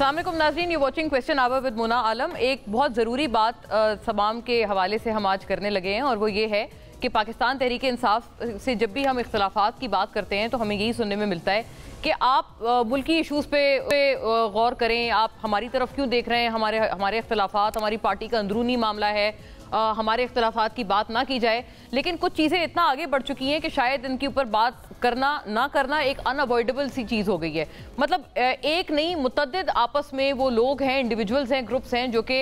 अस्सलाम वालेकुम नाज़रीन, you watching question hour with Muna Alam. एक बहुत ज़रूरी बात तमाम के हवाले से हम आज करने लगे हैं और वो ये है कि पाकिस्तान तहरीक इंसाफ से जब भी हम इख्तलाफात की बात करते हैं तो हमें यही सुनने में मिलता है कि आप मुल्की इशूज़ पे गौर करें, आप हमारी तरफ क्यों देख रहे हैं, हमारे इख्तलाफात हमारी पार्टी का अंदरूनी मामला है, हमारे इख्तलाफात की बात ना की जाए। लेकिन कुछ चीज़ें इतना आगे बढ़ चुकी हैं कि शायद इनके ऊपर बात करना ना करना एक अनअवॉइडेबल सी चीज़ हो गई है। मतलब एक नहीं, मुतअद्दिद आपस में वो लोग हैं, इंडिविजुअल्स हैं, ग्रुप्स हैं जो कि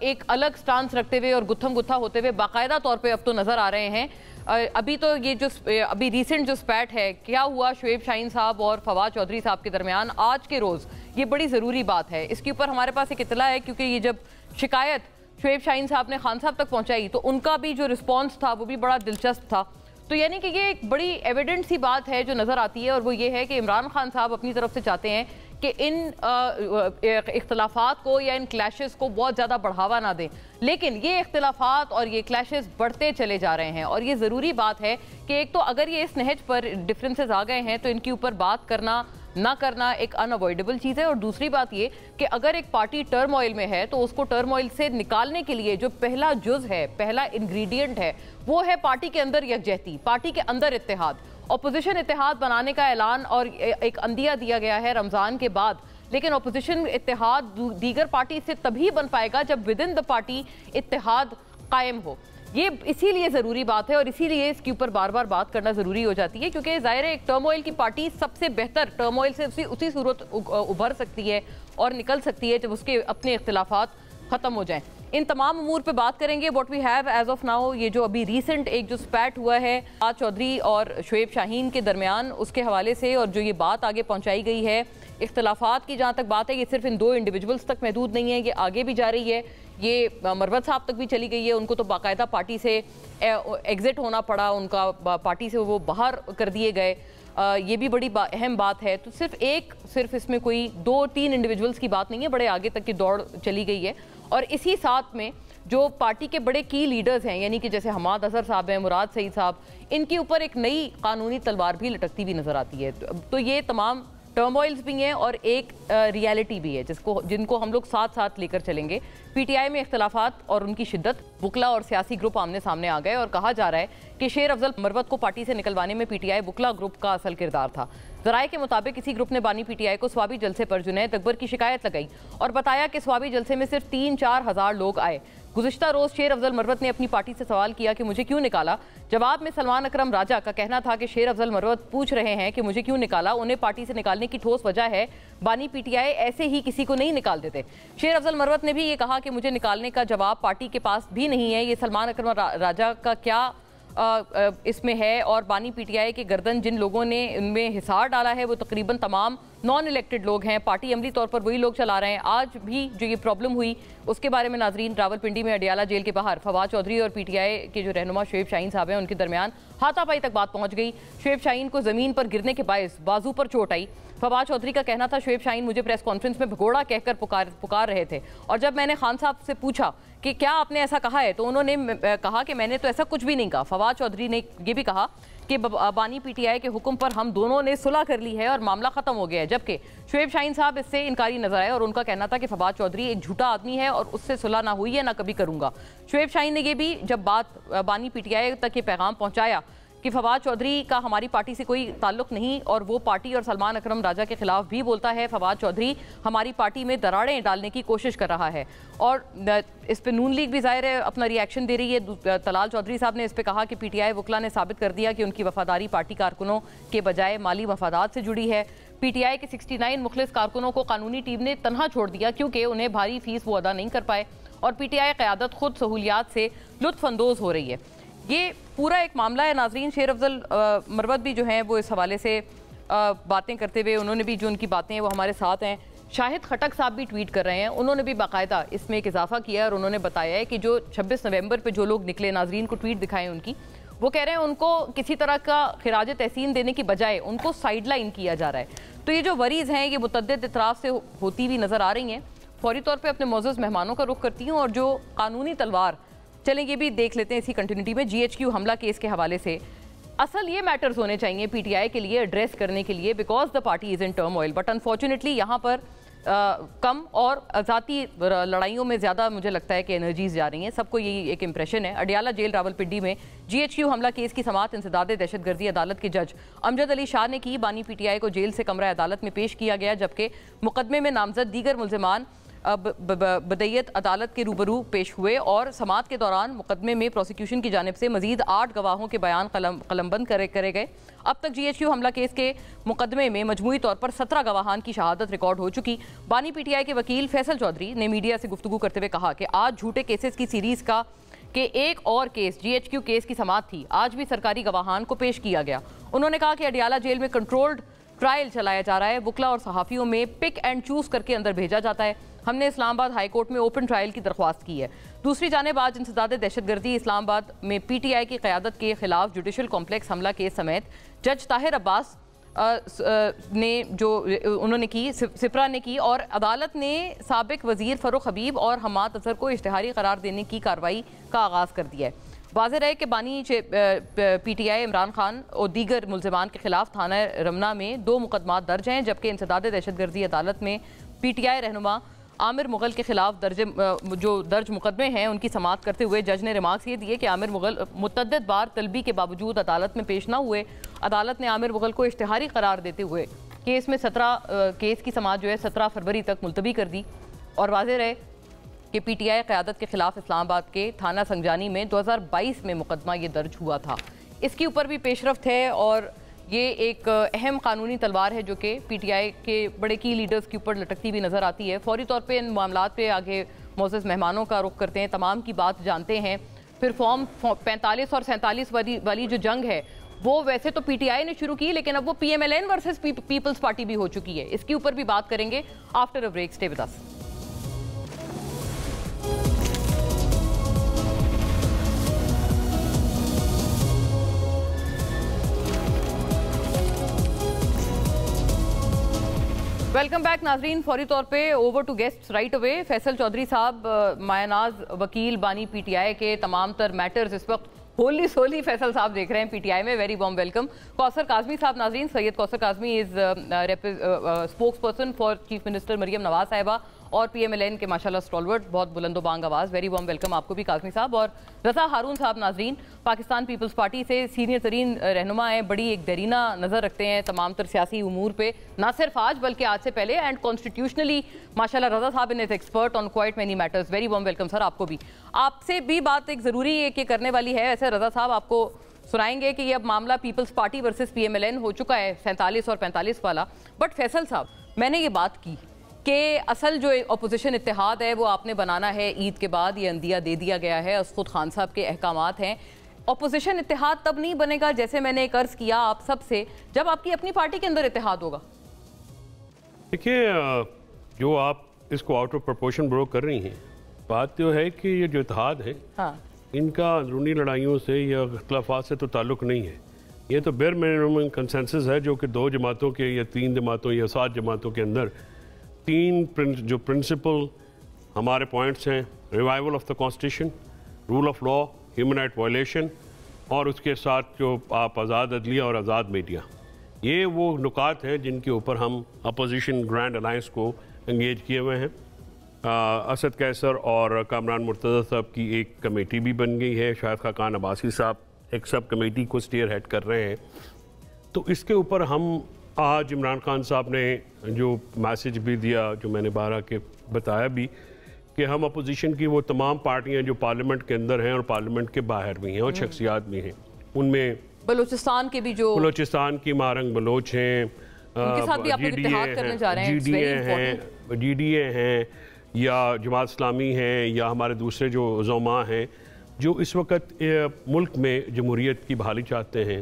एक अलग स्टांस रखते हुए और गुत्थम गुत्था होते हुए बाकायदा तौर पे अब तो नज़र आ रहे हैं। अभी तो ये जो अभी रिसेंट जो स्पैट है, क्या हुआ शुएब शाहीन साहब और फवाद चौधरी साहब के दरमियान आज के रोज़, ये बड़ी ज़रूरी बात है। इसके ऊपर हमारे पास एक इतला है क्योंकि ये जब शिकायत शुएब शाहीन साहब ने खान साहब तक पहुँचाई तो उनका भी जो रिस्पॉन्स था वो भी बड़ा दिलचस्प था। तो यानी कि ये एक बड़ी एविडेंट सी बात है जो नज़र आती है और वो ये है कि इमरान खान साहब अपनी तरफ से चाहते हैं कि इन इख्तलाफात को या इन क्लैशेस को बहुत ज़्यादा बढ़ावा ना दें, लेकिन ये इख्तलाफात और ये क्लैशेस बढ़ते चले जा रहे हैं। और ये ज़रूरी बात है कि एक तो अगर ये इस नहज पर डिफरेंसेस आ गए हैं तो इनके ऊपर बात करना ना करना एक अनअवॉइडेबल चीज़ है। और दूसरी बात ये कि अगर एक पार्टी टर्मोइल में है तो उसको टर्मोइल से निकालने के लिए जो पहला जुज़ है, पहला इंग्रेडिएंट है, वो है पार्टी के अंदर यकजहती, पार्टी के अंदर इत्तेहाद। अपोजिशन इत्तेहाद बनाने का ऐलान और एक अंदिया दिया गया है रमज़ान के बाद, लेकिन अपोजिशन इत्तेहाद दीगर पार्टी से तभी बन पाएगा जब विद इन द पार्टी इत्तेहाद कायम हो। ये इसीलिए ज़रूरी बात है और इसीलिए इसके ऊपर बार बार बात करना ज़रूरी हो जाती है, क्योंकि ज़ाहिर है एक टर्मोइल की पार्टी सबसे बेहतर टर्मोइल से उसी सूरत उभर सकती है और निकल सकती है जब उसके अपने इख्तिलाफात ख़त्म हो जाएं। इन तमाम अमूर पे बात करेंगे। What we have as of now, ये जो अभी रीसेंट एक जो स्पैट हुआ है फवाद चौधरी और शुएब शाहीन के दरमियान, उसके हवाले से और जो ये बात आगे पहुँचाई गई है इख्तलाफात की, जहाँ तक बात है ये सिर्फ इन दो इंडिविजुअल्स तक महदूद नहीं है, ये आगे भी जा रही है, ये मरवत साहब तक भी चली गई है। उनको तो बाकायदा पार्टी से एग्जिट होना पड़ा, उनका पार्टी से वो बाहर कर दिए गए। ये भी बड़ी अहम बात है। तो सिर्फ इसमें कोई 2-3 इंडिविजुअल्स की बात नहीं है, बड़े आगे तक की दौड़ चली गई है। और इसी साथ में जो पार्टी के बड़े की लीडर्स हैं, यानी कि जैसे हमाद अजहर साहब हैं, मुराद सईद साहब, इनके ऊपर एक नई कानूनी तलवार भी लटकती हुई नज़र आती है। तो ये तमाम टर्मोइल्स भी हैं और एक रियलिटी भी है जिनको हम लोग साथ साथ लेकर चलेंगे। पीटीआई में इख्तलाफात और उनकी शिद्दत, बुकला और सियासी ग्रुप आमने सामने आ गए और कहा जा रहा है कि शेर अफजल मरवत को पार्टी से निकलवाने में पीटीआई बुकला ग्रुप का असल किरदार था। जराये के मुताबिक इसी ग्रुप ने बानी पीटीआई को स्वाबी जलसे पर जुनैद अकबर की शिकायत लगाई और बताया कि स्वाबी जलसे में सिर्फ 3-4 हज़ार लोग आए। गुज़िश्ता रोज़ शेर अफजल मरवत ने अपनी पार्टी से सवाल किया कि मुझे क्यों निकाला। जवाब में सलमान अकरम राजा का कहना था कि शेर अफजल मरवत पूछ रहे हैं कि मुझे क्यों निकाला, उन्हें पार्टी से निकालने की ठोस वजह है, बानी पीटीआई ऐसे ही किसी को नहीं निकाल देते। शेर अफजल मरवत ने भी ये कहा कि मुझे निकालने का जवाब पार्टी के पास भी नहीं है। ये सलमान अकरम राजा का क्या इसमें है। और बानी पीटीआई के गर्दन जिन लोगों ने इनमें हिसार डाला है वो तकरीबन तमाम नॉन इलेक्टेड लोग हैं, पार्टी अमली तौर पर वही लोग चला रहे हैं। आज भी जो ये प्रॉब्लम हुई उसके बारे में नाजरीन, रावलपिंडी में अडियाला जेल के बाहर फवाद चौधरी और पीटीआई के जो रहनुमा शुएब शाहीन साहब हैं उनके दरमियान हाथापाई तक बात पहुंच गई। शुएब शाहीन को ज़मीन पर गिरने के बायस बाजू पर चोट आई। फवाद चौधरी का कहना था शुएब शाहीन मुझे प्रेस कॉन्फ्रेंस में भगोड़ा कहकर पुकार रहे थे और जब मैंने खान साहब से पूछा कि क्या आपने ऐसा कहा है तो उन्होंने कहा कि मैंने तो ऐसा कुछ भी नहीं कहा। फवाद चौधरी ने ये भी कहा कि बानी पीटीआई के हुक्म पर हम दोनों ने सुलह कर ली है और मामला ख़त्म हो गया है, जबकि शुएब शाहीन साहब इससे इनकारी नजर आए और उनका कहना था कि फवाद चौधरी एक झूठा आदमी है और उससे सुलह ना हुई है ना कभी करूँगा। शुएब शाहीन ने ये भी जब बात बानी पीटीआई तक ये पैगाम पहुँचाया कि फवाद चौधरी का हमारी पार्टी से कोई ताल्लुक नहीं और वो पार्टी और सलमान अकरम राजा के खिलाफ भी बोलता है, फवाद चौधरी हमारी पार्टी में दरारें डालने की कोशिश कर रहा है। और इस पर नून लीग भी ज़ाहिर है अपना रिएक्शन दे रही है। तलाल चौधरी साहब ने इस पर कहा कि पीटीआई वकला ने साबित कर दिया कि उनकी वफादारी पार्टी कारकुनों के बजाय माली मफादात से जुड़ी है। पीटीआई के 69 मुखलिस कारकुनों को कानूनी टीम ने तनहा छोड़ दिया क्योंकि उन्हें भारी फीस वो अदा नहीं कर पाए और पीटीआई क़यादत खुद सहूलियात से लुत्फ़अंदोज़ हो रही है। ये पूरा एक मामला है नाजरीन। शेर अफजल मरवत भी जो हैं वो इस हवाले से बातें करते हुए, उन्होंने भी जो उनकी बातें हैं वो हमारे साथ हैं। शाहिद खटक साहब भी ट्वीट कर रहे हैं, उन्होंने भी बाकायदा इसमें एक इजाफा किया और उन्होंने बताया है कि जो 26 नवंबर पे जो लोग निकले, नाजरीन को ट्वीट दिखाएं उनकी, वो कह रहे हैं उनको किसी तरह का खिराज तहसीन देने की बजाय उनको साइडलाइन किया जा रहा है। तो ये जो वरीज़ हैं ये मुतअद्दिद इतराफ़ से होती हुई नज़र आ रही हैं। फौरी तौर पर अपने मोअज़्ज़ज़ मेहमानों का रुख करती हूँ और जो कानूनी तलवार, चलें ये भी देख लेते हैं इसी कंटिन्यूटी में। GHQ हमला केस के हवाले से असल ये मैटर्स होने चाहिए पीटीआई के लिए एड्रेस करने के लिए, because the party is in turmoil, but unfortunately यहाँ पर कम और ज़ाती लड़ाइयों में ज़्यादा मुझे लगता है कि एनर्जीज जा रही हैं। सबको यही एक इंप्रेशन है। अडियाला जेल रावलपिंडी में GHQ हमला केस की समाअत इंसदाद दहशतगर्दी अदालत के जज अमजद अली शाह ने की। बानी PTI को जेल से कमरा अदालत में पेश किया गया, जबकि मुकदमे में नामजद दीगर मुल्जिमान बदयत अदालत के रूबरू पेश हुए और समाअत के दौरान मुकदमे में प्रोसिक्यूशन की जानिब से मजीद 8 गवाहों के बयान कलमबंद करे गए। अब तक GHQ हमला केस के मुकदमे में मजमूई तौर पर 17 गवाहान की शहादत रिकॉर्ड हो चुकी। बानी PTI के वकील फैसल चौधरी ने मीडिया से गुफ्तगू करते हुए कहा कि आज झूठे केसेस की सीरीज का के एक और केस GHQ केस की समाअत थी। आज भी सरकारी गवाहान को पेश किया गया। उन्होंने कहा कि अडियाला जेल में कंट्रोल्ड ट्रायल चलाया जा रहा है। वकला और सहाफ़ियों में पिक एंड चूज करके अंदर भेजा जाता है। हमने इस्लामाबाद हाई कोर्ट में ओपन ट्रायल की दरख्वास्त की है। दूसरी जानिब आज इंसदाद दहशतगर्दी इस्लामाबाद में PTI की क़यादत के खिलाफ जुडिशल कॉम्प्लेक्स हमला केस समेत जज ताहिर अब्बास ने जो उन्होंने की सिपरा ने की और अदालत ने साबिक वजीर फ़रूख हबीब और हमाद अजहर को इश्तिहारी करार देने की कार्रवाई का आगाज़ कर दिया है। वाज़ेह रहे कि बानी PTI इमरान खान और दीगर मुल्ज़िमान के खिलाफ थाना रमना में 2 मुकदमात दर्ज हैं, जबकि इंसदाद दहशतगर्दी अदालत में PTI रहनुमा आमिर मुगल के खिलाफ जो दर्ज मुकदमे हैं उनकी समाअत करते हुए जज ने रिमार्क्स ये दिए कि आमिर मुगल मुतअद्दिद बार तलबी के बावजूद अदालत में पेश न हुए। अदालत ने आमिर मुगल को इश्तिहारी करार देते हुए केस में 17 केस की समाअत जो है 17 फरवरी तक मुलतवी कर दी। और वाज़ेह रहे कि PTI क़यादत के खिलाफ इस्लामाबाद के थाना संजानी में 2022 में मुकदमा ये दर्ज हुआ था। इसके ऊपर भी पेशरफ्त है और ये एक अहम कानूनी तलवार है जो कि PTI के बड़े की लीडर्स के ऊपर लटकती भी नज़र आती है। फौरी तौर पे इन मामलात पे आगे मोअज़्ज़ज़ मेहमानों का रुख करते हैं, तमाम की बात जानते हैं। फिर फॉर्म 45 और 47 वाली जो जंग है वो वैसे तो PTI ने शुरू की, लेकिन अब वो PMLN वर्सेस पीपल्स पार्टी भी हो चुकी है। इसके ऊपर भी बात करेंगे after a break. Stay with us. Welcome back नाजरीन। फौरी तौर पे over to guest right away. Faisal Chaudhry साहब, मायानाज वकील बानी PTI के तमाम तर मैटर्स इस वक्त होली सोली फैसल साहब देख रहे हैं PTI में। Very warm welcome. Kausar Kazmi साहब नाजरीन, Syed Kausar Kazmi is spokesperson for chief minister Maryam Nawaz साहिबा और PMLN के माशाल्लाह स्टॉलवर्ट, बहुत बुलंदोबांग आवाज़। वेरी वार्म वेलकम आपको भी काजमी साहब। और रज़ा हारून साहब नाजरीन, पाकिस्तान पीपल्स पार्टी से सीनियर तरीन रहनुमा है, बड़ी एक दरीना नज़र रखते हैं तमाम तर सियासी उमूर पे, ना सिर्फ आज बल्कि आज से पहले, एंड कॉन्स्टिट्यूशनली माशाल्लाह रज़ा साहब in is expert on quite many matters. Very warm welcome sir आपको भी। आपसे भी बात एक ज़रूरी एक करने वाली है। वैसे रज़ा साहब आपको सुनाएंगे कि ये अब मामला पीपल्स पार्टी वर्सेस PMLN हो चुका है 47 और 45 वाला। बट फैसल साहब, मैंने ये बात की कि असल जो अपोजिशन इत्तेहाद है वो आपने बनाना है ईद के बाद, ये अंदिया दे दिया गया है, खुद खान साहब के अहकामात हैं। अपोजिशन इत्तेहाद तब नहीं बनेगा, जैसे मैंने एक अर्ज किया आप सब से, जब आपकी अपनी पार्टी के अंदर इत्तेहाद होगा। देखिए, जो आप इसको आउट ऑफ प्रोपोर्शन ब्रो कर रही हैं, बात तो है कि ये जो इत्तेहाद है, हाँ, इनका अंदरूनी लड़ाइयों से या इख्तलाफात से तो ताल्लुक़ नहीं है। ये तो बेयर मिनिमम कंसेंसस है जो कि 2 जमातों के या 3 जमातों या 7 जमातों के अंदर 3 जो प्रिंसिपल हमारे पॉइंट्स हैं, revival of the constitution, rule of law, human right violation और उसके साथ जो आप आज़ाद अदलिया और आज़ाद मीडिया, ये वो नुकात हैं जिनके ऊपर हम अपोजिशन ग्रैंड अलायंस को एंगेज किए हुए हैं। असद कैसर और कामरान मुर्तज़ा साहब की एक कमेटी भी बन गई है, शाहिद खाकान अब्बासी साहब एक सब कमेटी को स्टीयर हेड कर रहे हैं। तो इसके ऊपर हम आज इमरान खान साहब ने जो मैसेज भी दिया, जो मैंने 12 के बताया भी, कि हम अपोजिशन की वो तमाम पार्टियां जो पार्लियामेंट के अंदर हैं और पार्लियामेंट के बाहर भी हैं और शख्सियात भी हैं, उनमें बलूचिस्तान के भी जो बलूचिस्तान की मारंग बलोच हैं, उनके साथ भी आप लोग इत्तेहाद करने जा रहे हैं, GDA हैं या जमात इस्लामी हैं या हमारे दूसरे जो ज़ोमा हैं जो इस वक्त मुल्क में जमहूरियत की बहाली चाहते हैं,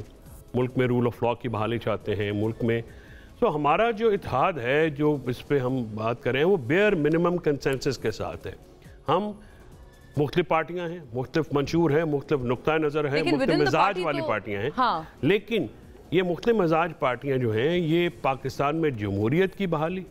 मुल्क में रूल ऑफ लॉ की बहाली चाहते हैं, मुल्क में। तो हमारा जो इत्तेहाद है, जो इस पर हम बात कर रहे हैं, वो बेयर मिनिमम कंसेंसस के साथ है। हम मुख्तलिफ पार्टियां हैं, मुख्तलिफ मंशूर हैं, मुख्तलिफ नुक्ता नज़र हैं, मुख्तलिफ मिजाज वाली पार्टियां हैं, हाँ। लेकिन ये मुख्तलिफ मिजाज पार्टियां जो हैं, ये पाकिस्तान में जमहूरियत की बहाली,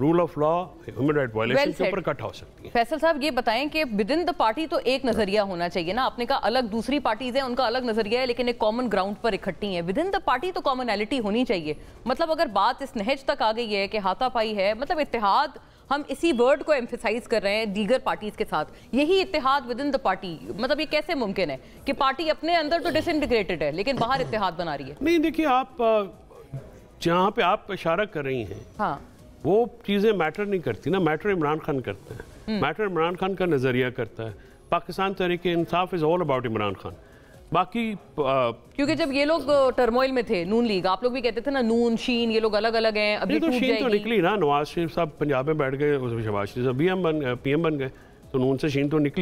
rule of law, human right violation के ऊपर इकट्ठा हो सकती है। फैसल साहब, ये बताएं कि विद इन द पार्टी तो एक नजरिया होना चाहिए ना। आपने कहा अलग दूसरी पार्टीज हैं, उनका अलग नजरिया है, लेकिन एक कॉमन ग्राउंड पर इकट्ठी हैं। विद इन द पार्टी तो कॉमनैलिटी होनी चाहिए। मतलब अगर बात इस नहज तक आ गई है कि हाथापाई है, मतलब इत्तेहाद हम इसी वर्ड को एम्फेसाइज कर रहे हैं दीगर पार्टीज के साथ, यही इत्तेहाद विद इन द पार्टी, मतलब ये कैसे मुमकिन है कि पार्टी अपने अंदर तो डिसइंटीग्रेटेड है लेकिन बाहर इत्तेहाद बना रही है? नहीं देखिए, आप जहाँ पे आप इशारा कर रही हैं, हाँ, वो चीज़ें मैटर नहीं करती ना, मैटर इमरान खान करते हैं, मैटर इमरान खान का नज़रिया करता है। Pakistan Tehreek Insaf is all about Imran Khan. बाकी क्योंकि जब ये लोग टर्मोइल में थे, नून लीग, आप लोग भी कहते थे ना नून शीन ये लोग अलग अलग हैं, अभी तो शीन तो निकली ना, नवाज शरीफ साहब पंजाब में बैठ गए, शहबाज शरीफ साहब PM बन गए, तो नून से शीन तो निकल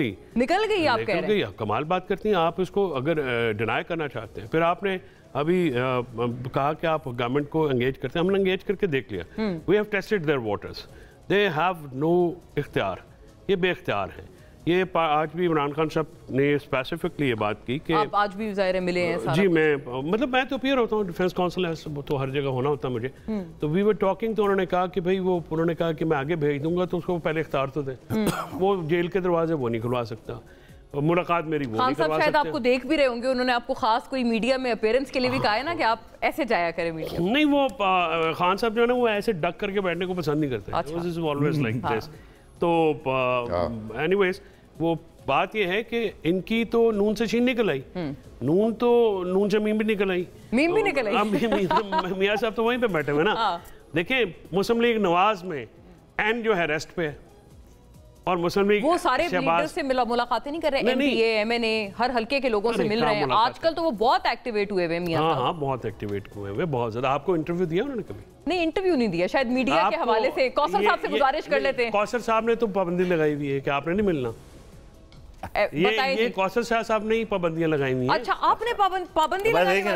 गई। आप कह रहे हैं कमाल बात करती हैं आप, इसको अगर डिनाई करना चाहते हैं। फिर आपने अभी कहा कि आप गवर्नमेंट को एंगेज करते हैं, हमने एंगेज करके देख लिया, we have tested their waters, they have no इख्तियार, ये बेइख्तियार हैं। ये आज भी इमरान खान साहब ने स्पेसिफिकली ये बात की कि आप आज भी ज़ाहिर मिले हैं सारा जी, मैं तो अपीयर होता हूँ, डिफेंस काउंसिल है तो हर जगह होना होता है मुझे, तो वी वर टॉकिंग, तो उन्होंने कहा कि भाई उन्होंने कहा कि मैं आगे भेज दूंगा, तो उसको पहले इख्तियार तो दे, वो जेल के दरवाजे वो नहीं खुलवा सकता, मुलाकात मेरी वो नहीं करवा सकते। शायद आपको देख भी रहे होंगे, उन्होंने आपको खास कोई मीडिया में अपीयरेंस के लिए भी कहा है ना कि आप ऐसे जाया करें मीडिया? नहीं, वो खान साहब जो है ना, वो ऐसे डक करके बैठने को पसंद नहीं करते, ऑलवेज लाइक दिस। तो एनीवेज वो बात ये है कि इनकी तो नून से शीन निकल आई, नून से मीम भी निकल आई, मियाँ साहब तो वहीं पे बैठे हुए ना। देखें, मुस्लिम लीग नवाज में एन जो है रेस्ट पे है, और मुस्लिम लीग वो सारे लीडर्स से मुलाकातें नहीं कर रहे, MPA MNA हर हल्के के लोगों से मिल रहे हैं आजकल, तो वो बहुत एक्टिवेट हुए हुए मियां साहब। हाँ, बहुत एक्टिवेट हुए हुए, बहुत ज्यादा। आपको इंटरव्यू दिया उन्होंने कभी? नहीं, इंटरव्यू नहीं दिया, शायद मीडिया के हवाले से कौसर साहब से गुजारिश कर लेते हैं। कौसर साहब ने तो पाबंदी लगाई हुई है कि आपने नहीं मिलना, ये कौसर शाह साहब ने ही पाबंदियां लगाई हुई हैं। अच्छा, आपने पाबंदी लगाई है?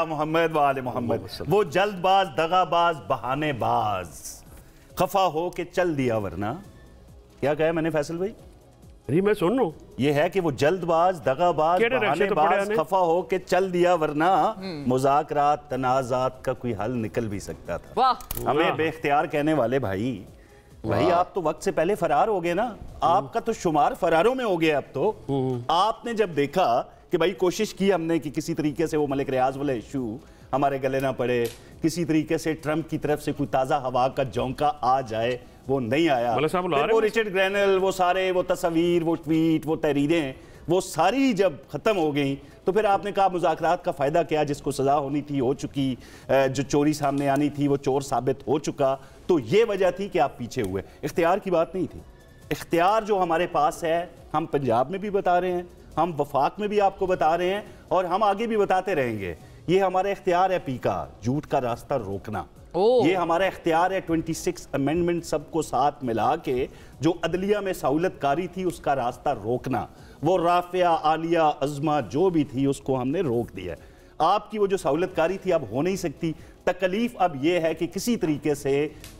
मोहम्मद, वो जल्दबाज, दगाबाज, बहानेबाज, खफा हो के चल दिया वरना, क्या कहा मैंने फैसल भाई? जी मैं सुन रहा हूँ। ये है कि वो जल्दबाज, दगाबाज, बहानेबाज, खफा हो के चल दिया वरना मुज़ाकरात, तनाज़ात का कोई हल निकल भी सकता था। हमें बेख्तियार कहने वाले भाई आप तो वक्त से पहले फरार हो गए ना, आपका तो शुमार फरारों में हो गया। अब तो आपने जब देखा कि भाई कोशिश की हमने कि किसी तरीके से वो मलिक रियाज वाला इशू हमारे गले ना पड़े, किसी तरीके से ट्रंप की तरफ से कोई ताज़ा हवा का झोंका आ जाए, वो नहीं आया। वो रिचर्ड ग्रैनल, वो सारे वो तस्वीर, वो ट्वीट, वो तहरीरें, वो सारी जब ख़त्म हो गई तो फिर आपने कहा मुज़ाकरात का फ़ायदा क्या, जिसको सज़ा होनी थी हो चुकी, जो चोरी सामने आनी थी वो चोर साबित हो चुका। तो ये वजह थी कि आप पीछे हुए। इख्तियार की बात नहीं थी। इख्तियार जो हमारे पास है, हम पंजाब में भी बता रहे हैं, हम वफाक में भी आपको बता रहे हैं, और हम आगे भी बताते रहेंगे। ये हमारा इख्तियार है पीका, झूठ का रास्ता रोकना। ये हमारा इख्तियार है 26 अमेंडमेंट सबको साथ मिला के जो अदलिया में सहूलत कारी थी उसका रास्ता रोकना। वो राफिया, आलिया, अज़मा जो भी थी उसको हमने रोक दिया। आपकी वो जो सहूलत कारी थी अब हो नहीं सकती। तकलीफ अब ये है कि किसी तरीके से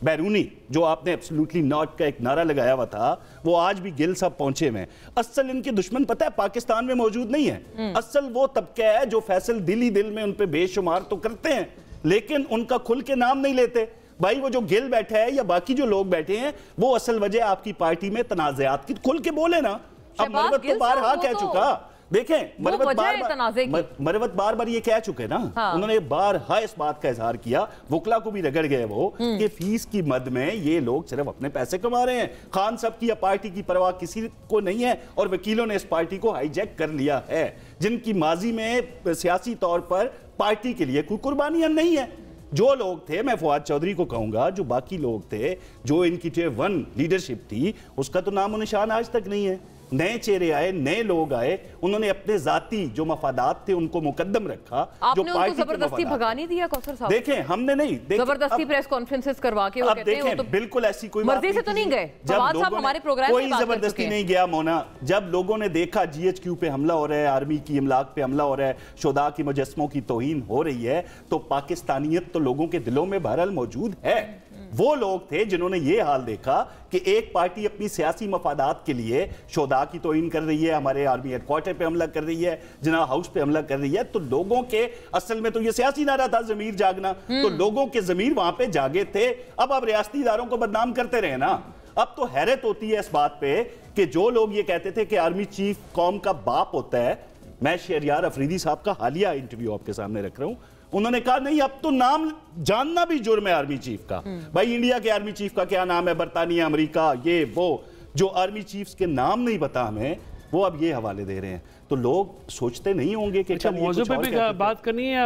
बैरूनी, जो आपने एब्सोल्युटली नॉट का एक नारा लगाया हुआ था, वो आज भी गिल साहब पहुंचे में। असल इनके दुश्मन पता है पाकिस्तान में मौजूद नहीं है। असल वो तबका है जो फैसल दिली दिल में उन पे बेशुमार तो करते हैं लेकिन उनका खुल के नाम नहीं लेते। भाई वो जो गिल बैठा है या बाकी जो लोग बैठे हैं, वो असल वजह आपकी पार्टी में तनाज़ात की, खुल के बोले ना। अब मरवत तो बारहा कह चुका, देखें मरवत बार बार ये कह चुके ना। उन्होंने बारहा इस बात का इजहार किया, वकला को भी रगड़ गए वो कि फीस की मद में ये लोग सिर्फ अपने पैसे कमा रहे हैं। खान साहब की या पार्टी की परवाह किसी को नहीं है, और वकीलों ने इस पार्टी को हाईजैक कर लिया है, जिनकी माजी में सियासी तौर पर पार्टी के लिए कोई कुर्बानियां नहीं है। जो लोग थे, मैं फवाद चौधरी को कहूंगा, जो बाकी लोग थे, जो इनकी टियर 1 लीडरशिप थी, उसका तो नामो निशान आज तक नहीं है। नए चेहरे आए, नए लोग आए, उन्होंने अपने जाती जो मफादात थे उनको मुकद्दम रखा। आपने जो उनको जबरदस्ती भगा नहीं दिया कौसर साहब? देखें, हमने नहीं जबरदस्ती प्रेस कॉन्फ्रेंसेस करवा के, वो कहते हैं तो बिल्कुल ऐसी कोई मर्जी से तो नहीं गए। फवाद साहब हमारे प्रोग्राम में कोई जबरदस्ती नहीं गया मोना। जब लोगों ने देखा GHQ पे हमला हो रहा है, आर्मी की इमलाक पे हमला हो रहा है, शुदा की मुजस्मों की तौहीन हो रही है, तो पाकिस्तानियत तो लोगों के दिलों में बहरहाल मौजूद है। वो लोग थे जिन्होंने ये हाल देखा कि एक पार्टी अपनी सियासी मफादात के लिए शोदा की तौहीन कर रही है, हमारे आर्मी हेडक्वार्टर पे हमला कर रही है, जना हाउस पे हमला कर रही है, तो लोगों के असल में तो ये सियासी नारा था ज़मीर जागना, तो लोगों के ज़मीर वहां पे जागे थे। अब आप रियासती इदारों को बदनाम करते रहे ना। अब तो हैरत होती है इस बात पे कि जो लोग ये कहते थे कि आर्मी चीफ कौम का बाप होता है। मैं शहरियार अफरीदी साहब का हालिया इंटरव्यू आपके सामने रख रहा हूं। उन्होंने कहा नहीं अब तो नाम जानना भी जुर्म है आर्मी चीफ का। भाई इंडिया के आर्मी चीफ का क्या नाम है, बरतानिया, अमेरिका, ये वो, जो आर्मी चीफ्स के नाम नहीं पता हमें, वो अब ये हवाले दे रहे हैं। तो लोग सोचते नहीं होंगे कि अच्छा मौजूद पे भी बात करनी है।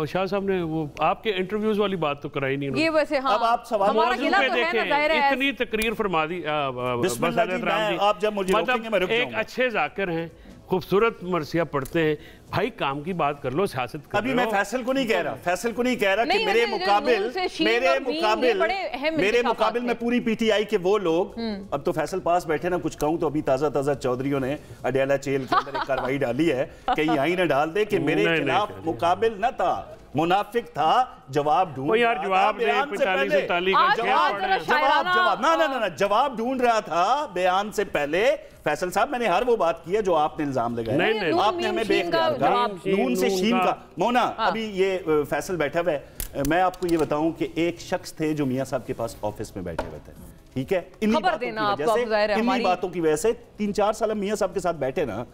शाह साहब ने वो आपके इंटरव्यूज वाली बात तो कराई नहीं ये वैसे हाँ, अब आप सवाल इतनी तकरीर फरमा दी आप जब मुझे मतलब एक अच्छे जाकिर हैं, खूबसूरत मरसिया पढ़ते हैं, भाई काम की बात कर लो, सियासत कर अभी मैं फैसल को नहीं कह रहा, फैसल को नहीं कह रहा कि मेरे मुकाबिल में पूरी पीटीआई के वो लोग, अब तो फैसल पास बैठे ना, कुछ कहूं तो अभी ताजा ताजा चौधरियों ने अडयाला जेल के अंदर एक कार्रवाई डाली है, कहीं यहीं ना डाल दे कि मेरे खिलाफ मुकाबिल न था, मुनाफिक था, जवाब ढूंढ यार जवाब जवाब ढूंढ रहा था बयान से पहले। फैसल साहब मैंने हर वो बात की है जो आपने इल्जाम लगाया, आपने हमें बेख्तियार कहा नून से शीन का। मोना अभी ये फैसल बैठा हुआ है, मैं आपको ये बताऊं कि एक शख्स थे जो मियां साहब के पास ऑफिस में बैठे हुए थे, ठीक है, इन्हीं बातों की वजह से 3-4 साल मियां साहब के साथ बैठे ना,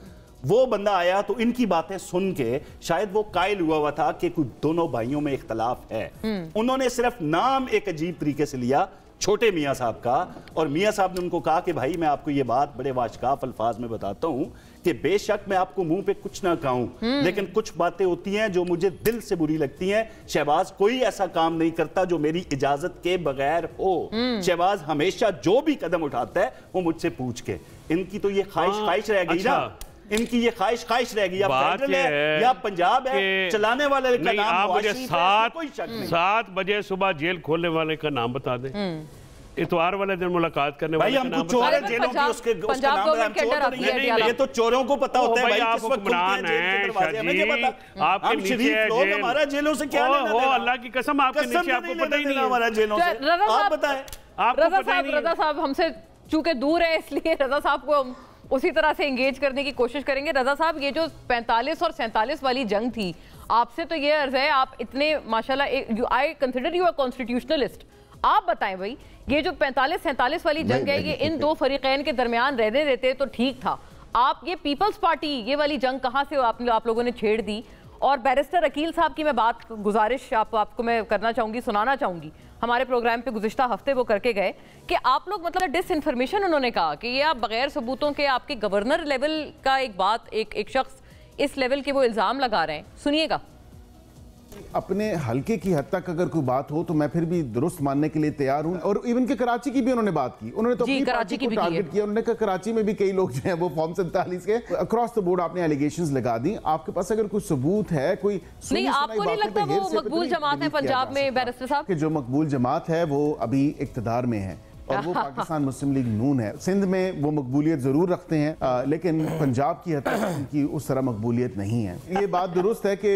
वो बंदा आया तो इनकी बातें सुन के शायद वो कायल हुआ था कि कुछ दोनों भाइयों में इख्तलाफ है। उन्होंने सिर्फ नाम एक अजीब तरीके से लिया छोटे मियां साहब का, और मियां साहब ने उनको कहा कि भाई मैं आपको ये बात बड़े वाशकाफ अल्फाज में बताता हूं कि बेशक मैं आपको मुंह पे कुछ ना कहूं, लेकिन कुछ बातें होती हैं जो मुझे दिल से बुरी लगती हैं। शहबाज कोई ऐसा काम नहीं करता जो मेरी इजाजत के बगैर हो। शहबाज हमेशा जो भी कदम उठाता है वो मुझसे पूछ के। इनकी तो ये ख्वाहिश रह गई ना, इनकी ये ख्वाहिश रह गई। या पंजाब है, चलाने वाले का नाम आप मुझे 7 बजे सुबह जेल खोलने वाले का नाम बता दें, इतवार वाले दिन मुलाकात करने वाले का नाम चोर है जेलों की, उसके नाम, ये तो चोरों को पता होता है भाई आप हुक्मरान हैं आपके नीचे लोग, हमारा जेलों से क्या लेना देना? अल्लाह की कसम आपके नीचे आपको पता ही नहीं हमारा जेलों से। आप बताएं। रजा साहब हमसे चूंकि दूर है इसलिए रजा साहब को हम उसी तरह से एंगेज करने की कोशिश करेंगे। रजा साहब ये जो 45 और 47 वाली जंग थी, आपसे तो ये अर्ज है, आप इतने माशाल्लाह, I consider you a constitutionalist, आप बताएं भाई ये जो 45-47 वाली जंग है, ये इन दो फरीकैन के दरमियान रहने देते तो ठीक था। आप ये पीपल्स पार्टी ये वाली जंग कहाँ से आप लोगों ने छेड़ दी? और बैरिस्टर अकील साहब की मैं बात गुजारिश आपको मैं करना चाहूँगी, सुनाना चाहूँगी, हमारे प्रोग्राम पे गुज़िश्ता हफ्ते वो करके गए कि आप लोग मतलब डिसइंफॉर्मेशन, उन्होंने कहा कि ये आप बगैर सबूतों के आपके गवर्नर लेवल का एक शख्स इस लेवल के वो इल्ज़ाम लगा रहे हैं। सुनिएगा। अपने हल्के की हद तक अगर कोई बात हो तो मैं फिर भी दुरुस्त मानने के लिए तैयार हूं। और इवन के कराची की भी उन्होंने बात की, उन्होंने तो अपनी पार्टी को टारगेट किया। उन्होंने कहा कराची में भी कई लोग जो हैं वो फॉर्म 47 के अक्रॉस द बोर्ड आपने एलिगेशंस लगा दी। आपके पास अगर कोई सबूत है, कोई नहीं, आपको नहीं लगता वो मकबूल जमात है पंजाब में बैरिस्टर साहब? कि जो मकबूल जमात है वो अभी इक्तदार में है और वो पाकिस्तान मुस्लिम लीग नून है। सिंध में वो मकबूलियत जरूर रखते हैं, लेकिन पंजाब की हद तक उनकी उस तरह मकबूलियत नहीं है। ये बात दुरुस्त है कि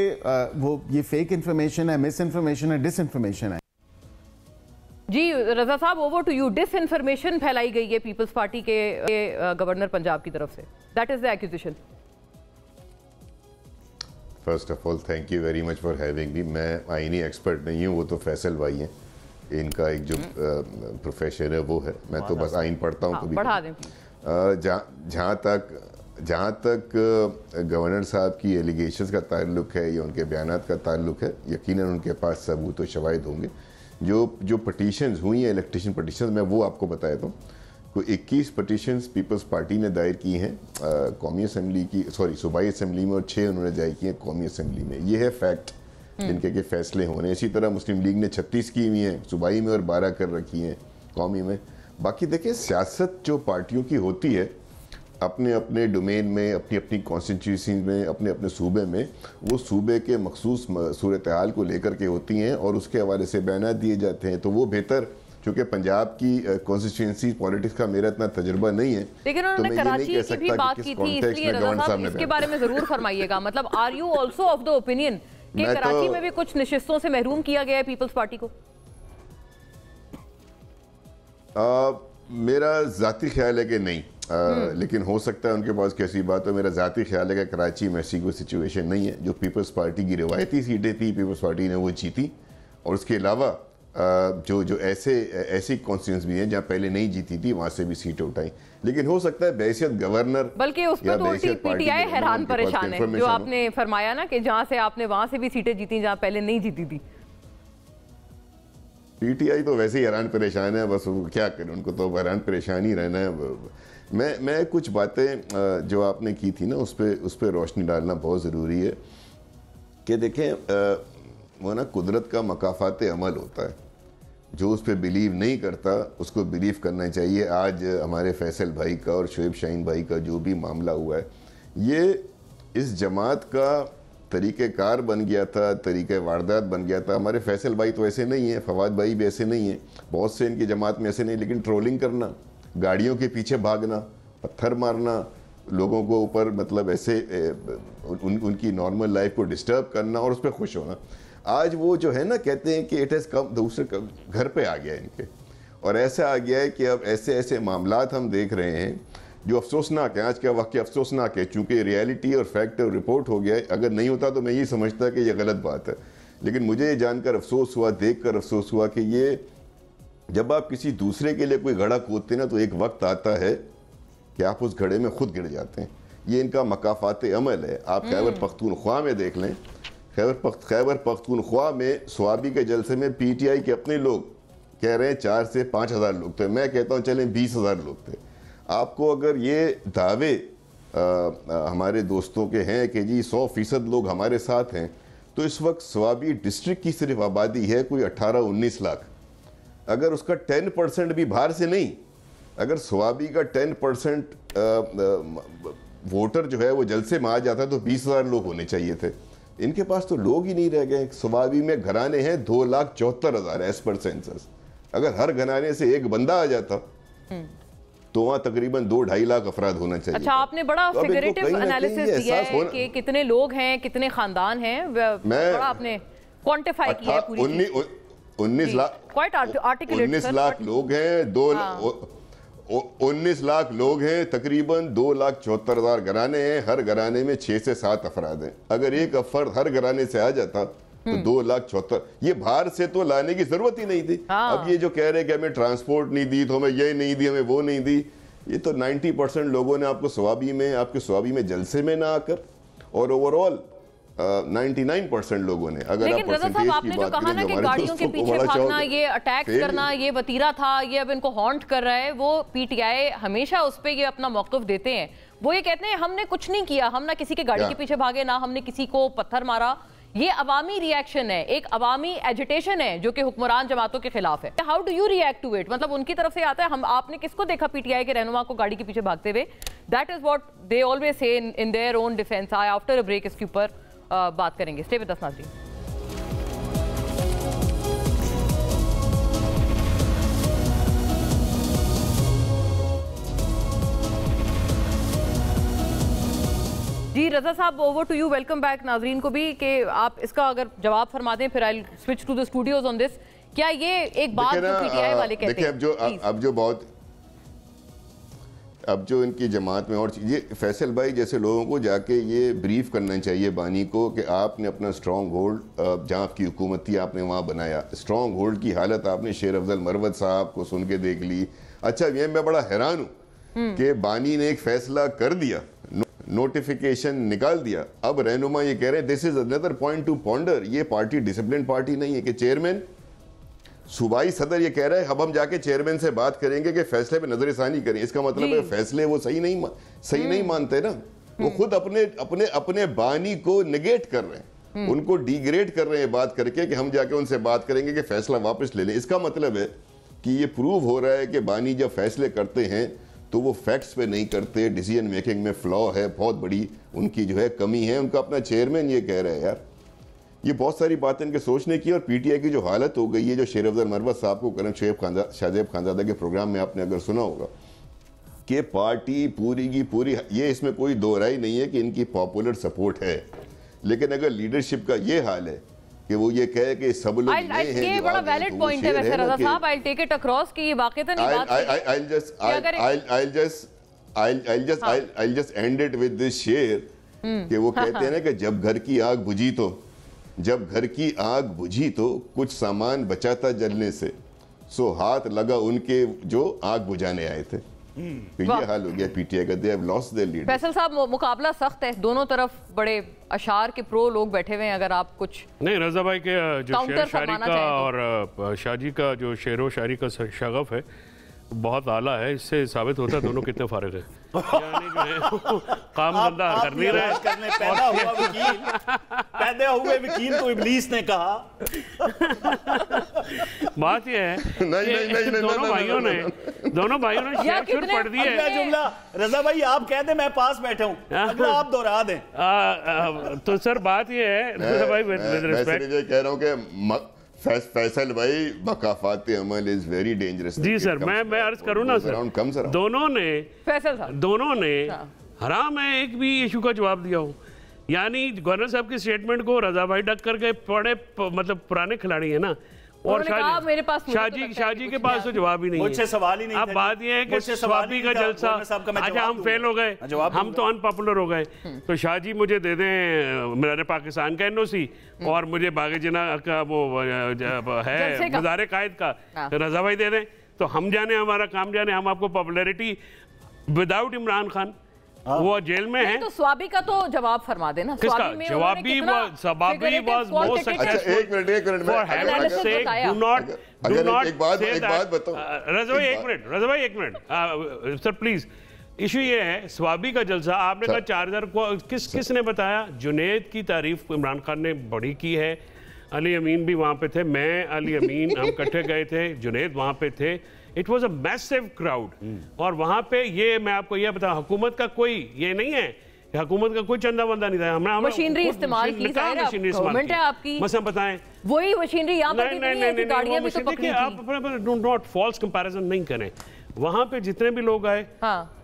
वो ये फेक इन्फॉर्मेशन है, मिस इन्फॉर्मेशन है, डिस इन्फॉर्मेशन है। जी रजा साहब, over to you. Disinformation फैलाई गई है पीपल्स पार्टी के गवर्नर पंजाब की तरफ से, that is the accusation. First of all thank you very much for having me. मैं आईनी एक्सपर्ट नहीं हूँ, वो तो फैसल भाई हैं, इनका एक जो प्रोफेशन है वो है, मैं तो बस आइन पढ़ता हूँ। जहाँ तक गवर्नर साहब की एलिगेशंस का ताल्लुक है या उनके बयानात का ताल्लुक है, यकीनन उनके पास सबूत व शवाहिद होंगे। जो पटिशन्स हुई हैं, इलेक्ट्रिशियन पटिशन्स, मैं वो आपको बताया था। कोई 21 पटिशन्स पीपल्स पार्टी ने दायर की हैं कौमी असम्बली की, सॉरी सूबाई असम्बली में, और 6 उन्होंने दायर की हैं कौमी असम्बली में। ये है फैक्ट जिनके के फैसले होने। इसी तरह मुस्लिम लीग ने 36 की हुई हैं सूबाई में और 12 कर रखी हैं कौमी में। बाकी देखिए, सियासत जो पार्टियों की होती है अपने अपने डोमेन में, अपनी अपनी कॉन्स्टिट्यूंसी में, अपने अपने सूबे में, वो सूबे के मखसूस सूरत हाल को लेकर के होती हैं और उसके हवाले से बयान दिए जाते हैं। तो वो बेहतर, चूँकि पंजाब की कॉन्स्टिट्यूंसी पॉलिटिक्स का मेरा इतना तजुर्बा नहीं है, लेकिन उन्होंने कराची की भी बात की थी, इसलिए रजा साहब इसके बारे में जरूर फरमाइएगा। मतलब are you also of the opinion कि कराची में भी कुछ नशिस्तों से महरूम किया गया है पीपल्स पार्टी को? मेरा जाती ख्याल है कि नहीं, लेकिन हो सकता है उनके पास कैसी बात हो। मेरा जाती ख्याल है कि कराची में ऐसी कोई सिचुएशन नहीं है। जो पीपल्स पार्टी की रिवायती सीटें थी, पीपल्स पार्टी ने वो जीती, और उसके अलावा जो ऐसी कॉन्स्टिट्यूंसी भी है जहाँ पहले नहीं जीती थी, वहां से भी सीटें उठाई। लेकिन हो सकता है बहैसियत गवर्नर, बल्कि उस पर तो उल्टी पीटीआई हैरान परेशान है, जो आपने फरमाया ना कि जहां से आपने वहां से भी सीटें जीती जहां पहले नहीं जीती थी। पीटीआई तो वैसे ही हैरान परेशान है, बस क्या करें, उनको तो हैरान परेशान ही रहना है। मैं कुछ बातें जो आपने की थी ना, उस पर रोशनी डालना बहुत ज़रूरी है कि देखें, वो ना कुदरत का मकाफात अमल होता है, जो उस पर बिलीव नहीं करता उसको बिलीव करना चाहिए। आज हमारे फैसल भाई का और शोएब शाहीन भाई का जो भी मामला हुआ है, ये इस जमात का तरीक़ेकार बन गया था, तरीक़े वारदात बन गया था। हमारे फैसल भाई तो ऐसे नहीं है, फवाद भाई भी ऐसे नहीं है, बहुत से इनकी जमात में ऐसे नहीं, लेकिन ट्रोलिंग करना, गाड़ियों के पीछे भागना, पत्थर मारना, लोगों को ऊपर मतलब ऐसे उनकी नॉर्मल लाइफ को डिस्टर्ब करना और उस पर खुश होना। आज वो जो है ना, कहते हैं कि इट हैज़ कम, दूसरे घर पे आ गया इनके, और ऐसा आ गया है कि अब ऐसे ऐसे मामलात हम देख रहे हैं जो अफसोसनाक है। आज का वाक़या अफसोसनाक है, चूँकि रियलिटी और फैक्ट और रिपोर्ट हो गया है। अगर नहीं होता तो मैं ये समझता कि ये गलत बात है, लेकिन मुझे ये जानकर अफसोस हुआ, देख कर अफसोस हुआ कि ये जब आप किसी दूसरे के लिए कोई घड़ा खोदते ना, तो एक वक्त आता है कि आप उस घड़े में खुद गिर जाते हैं। ये इनका मकाफात अमल है। आप खैबर पख्तूनख्वा में देख लें, खैबर पख्तूनख्वा में स्वाबी के जलसे में पीटीआई के अपने लोग कह रहे हैं 4 से 5 हज़ार लोग थे, मैं कहता हूँ चलें 20 हज़ार लोग थे। आपको अगर ये दावे हमारे दोस्तों के हैं कि जी 100% लोग हमारे साथ हैं, तो इस वक्त स्वाबी डिस्ट्रिक्ट की सिर्फ आबादी है कोई 18-19 लाख। अगर उसका 10% भी बाहर से नहीं, अगर स्वाबी का 10% वोटर जो है वो जलसे में आ जाता है, तो 20 हज़ार लोग होने चाहिए थे। इनके पास तो लोग ही नहीं रह गए। स्वाबी में घराने हैं 2,74,000 एज पर सेंसस। अगर हर घराने से एक बंदा आ जाता तो वहाँ तकरीबन 2-2.5 लाख अफराद होना चाहिए। अच्छा, आपने बड़ा फिगरेटिव एनालिसिस दिया है कि कितने लोग हैं, कितने खानदान हैं, बड़ा आपने क्वांटिफाई किया है पूरी 19 लाख, क्वाइट आर्टिकुलेट 19 लाख लोग हैं, 19 लाख लोग हैं, तकरीबन 2,74,000 घराने हैं, हर घराने में 6 से 7 अफराद हैं। अगर एक फर्द हर घराने से आ जाता तो 2,74,000, ये बाहर से तो लाने की जरूरत ही नहीं थी। अब ये जो कह रहे हैं कि हमें ट्रांसपोर्ट नहीं दी, तो हमें ये नहीं दी, हमें वो नहीं दी, ये तो 90% लोगों ने आपको स्वाबी में, आपके स्वाबी में जलसे में ना आकर, और ओवरऑल 99% लोगों ने। अगर लेकिन रज़ा साहब, आपने जो कहा ना कि गाड़ियों के पीछे भागना, ये अटैक करना, ये वतीरा था, ये अब इनको हॉन्ट कर रहा है, वो पीटीआई हमेशा उस पर ये अपना मौक़िफ़ देते हैं। वो ये कहते हैं हमने कुछ नहीं किया, हम ना किसी के गाड़ी के पीछे भागे, ना हमने किसी को पत्थर मारा। ये अवामी रिएक्शन है, एक अवामी एजिटेशन है जो कि हुक्मरान जमातों के खिलाफ है। How do you react to it? मतलब उनकी तरफ से आता है, हम आपने किसको देखा पीटीआई के रहनुमा को गाड़ी के पीछे भागते हुए? That is what they always say in their own defence. आए आफ्टर अ ब्रेक इसके ऊपर बात करेंगे। स्टे विद अस नाज़रीन। जी रज़ा साहब, over to you. Welcome back. नाजरीन को भी कि आप इसका अगर जवाब फरमा दें, फिर I switch to the studios on this. क्या ये एक बात जो पीटीआई वाले कहते हैं, अब जो इनकी जमात में और ये फैसल भाई जैसे लोगों को जाके ये ब्रीफ करना चाहिए बानी को कि आपने अपना स्ट्रॉन्ग होल्ड, जहाँ आपकी हुकूमत थी आपने वहाँ बनाया। स्ट्रॉन्ग होल्ड की हालत आपने शेर अफजल मरवत साहब को सुन के देख ली। अच्छा, ये मैं बड़ा हैरान हूँ कि बानी ने एक फैसला कर दिया, नोटिफिकेशन निकाल दिया, अब रहनुमा ये कह रहे हैं this is another point two ponder. ये पार्टी डिसिप्लिन पार्टी नहीं है कि चेयरमैन, सूबाई सदर ये कह रहा है अब हम जाके चेयरमैन से बात करेंगे कि फैसले पे नजरसानी करें। इसका मतलब है फैसले वो सही नहीं मानते ना, वो खुद अपने बानी को नेगेट कर रहे हैं, उनको डिग्रेड कर रहे हैं बात करके कि हम जाके उनसे बात करेंगे कि फैसला वापस ले लें। इसका मतलब है कि ये प्रूव हो रहा है कि बानी जब फैसले करते हैं तो वो फैक्ट्स पे नहीं करते, डिसीजन मेकिंग में फ्लॉ है, बहुत बड़ी उनकी जो है कमी है। उनका अपना चेयरमैन ये कह रहा है। यार ये बहुत सारी बातें इनके सोचने की, और पीटीआई की जो हालत हो गई है, जो शेर अफजल मरवत साहब को करन शाहजेब खानजादा के प्रोग्राम में आपने अगर सुना होगा कि पार्टी पूरी की पूरी, ये इसमें कोई दो राय नहीं है कि इनकी पॉपुलर सपोर्ट है, लेकिन अगर लीडरशिप का ये हाल है कि वो ये कहे कि सब लोग ये बड़ा वैलिड पॉइंट है वैसे रज़ा साहब, आई टेक इट अक्रॉस कि ये वाकईतन ही बात I'll just end it with this शेर कि वो कहते हैं ना कि जब घर की आग बुझी तो जब घर की आग बुझी तो कुछ सामान बचा था जलने से, सो हाथ लगा उनके जो आग बुझाने आए थे। तो ये हाल हो गया पीटीआई का, they have lost their leader. Faisal साहब, मुकाबला सख्त है, दोनों तरफ बड़े अशार के प्रो लोग बैठे हुए हैं। अगर आप कुछ नहीं, रजा भाई के जो शेर शायरी का और शाहजी का जो शेर व शायरी का शगफ है बहुत आला है, इससे साबित होता है दोनों कितने फारिग हैं। यानी जो है काम धंधा कर नहीं रहे। पैदा हुए वकील को इब्लीस ने कहा। बात यह है कि दोनों भाइयों ने शेर शुरू पढ़ दिए। अगला जुमला रजा भाई आप कह दें, मैं पास बैठा हूँ, अगला आप दोहरा दें। तो सर बात यह है रजा भाई, मैं कह रहा हूँ कि फैसल भाई मकाफात अमल इज वेरी डेंजरस। जी सर, मैं अर्ज करूँ ना सर, दोनों ने हराम है एक भी इशू का जवाब दिया हो। यानी गवर्नर साहब की स्टेटमेंट को रजा भाई डक करके पड़े, मतलब पुराने खिलाड़ी है ना, और शाहजी के पास तो जवाब ही नहीं है। सवाल ही नहीं। अब बात यह है कि स्वाबी का जलसा, अच्छा हम फेल हो गए, हम तो अनपॉपुलर हो गए, तो शाहजी मुझे दे दें मीनार पाकिस्तान का एनओसी और मुझे बागे जिना का वो है मज़ार कायद का रजा भाई दे दें, तो हम जाने हमारा काम जाने, हम आपको पॉपुलैरिटी विदाउट इमरान खान वो जेल में है। तो स्वाबी का तो जवाब फरमा देना। किसका जवाबी वाज मोर सक्सेसफुल। एक minute for heaven's sake do not एक बात बताओ रज़ा भाई एक मिनट सर प्लीज। इशू ये है स्वाबी का जलसा, आपने कहा 4000 को किसने बताया? जुनेद की तारीफ इमरान खान ने बड़ी की है, अली अमीन भी वहाँ पे थे, मैं अली अमीन हम इकट्ठे गए थे, जुनेद वहाँ पे थे। It was a massive crowd. और वहाँ पे ये मैं आपको ये बता, हुकूमत का कोई ये नहीं है, हुकूमत का कोई चंदा वंदा नहीं था। हमने मशीनरी इस्तेमाल की, गवर्नमेंट है आपकी, बस हम बताएं वही मशीनरी यहाँ पर नहीं, गाड़ियाँ भी तो पकड़ी थी। आप डू नॉट फॉल्स कंपैरिजन नहीं करें। वहाँ पे जितने भी लोग आए,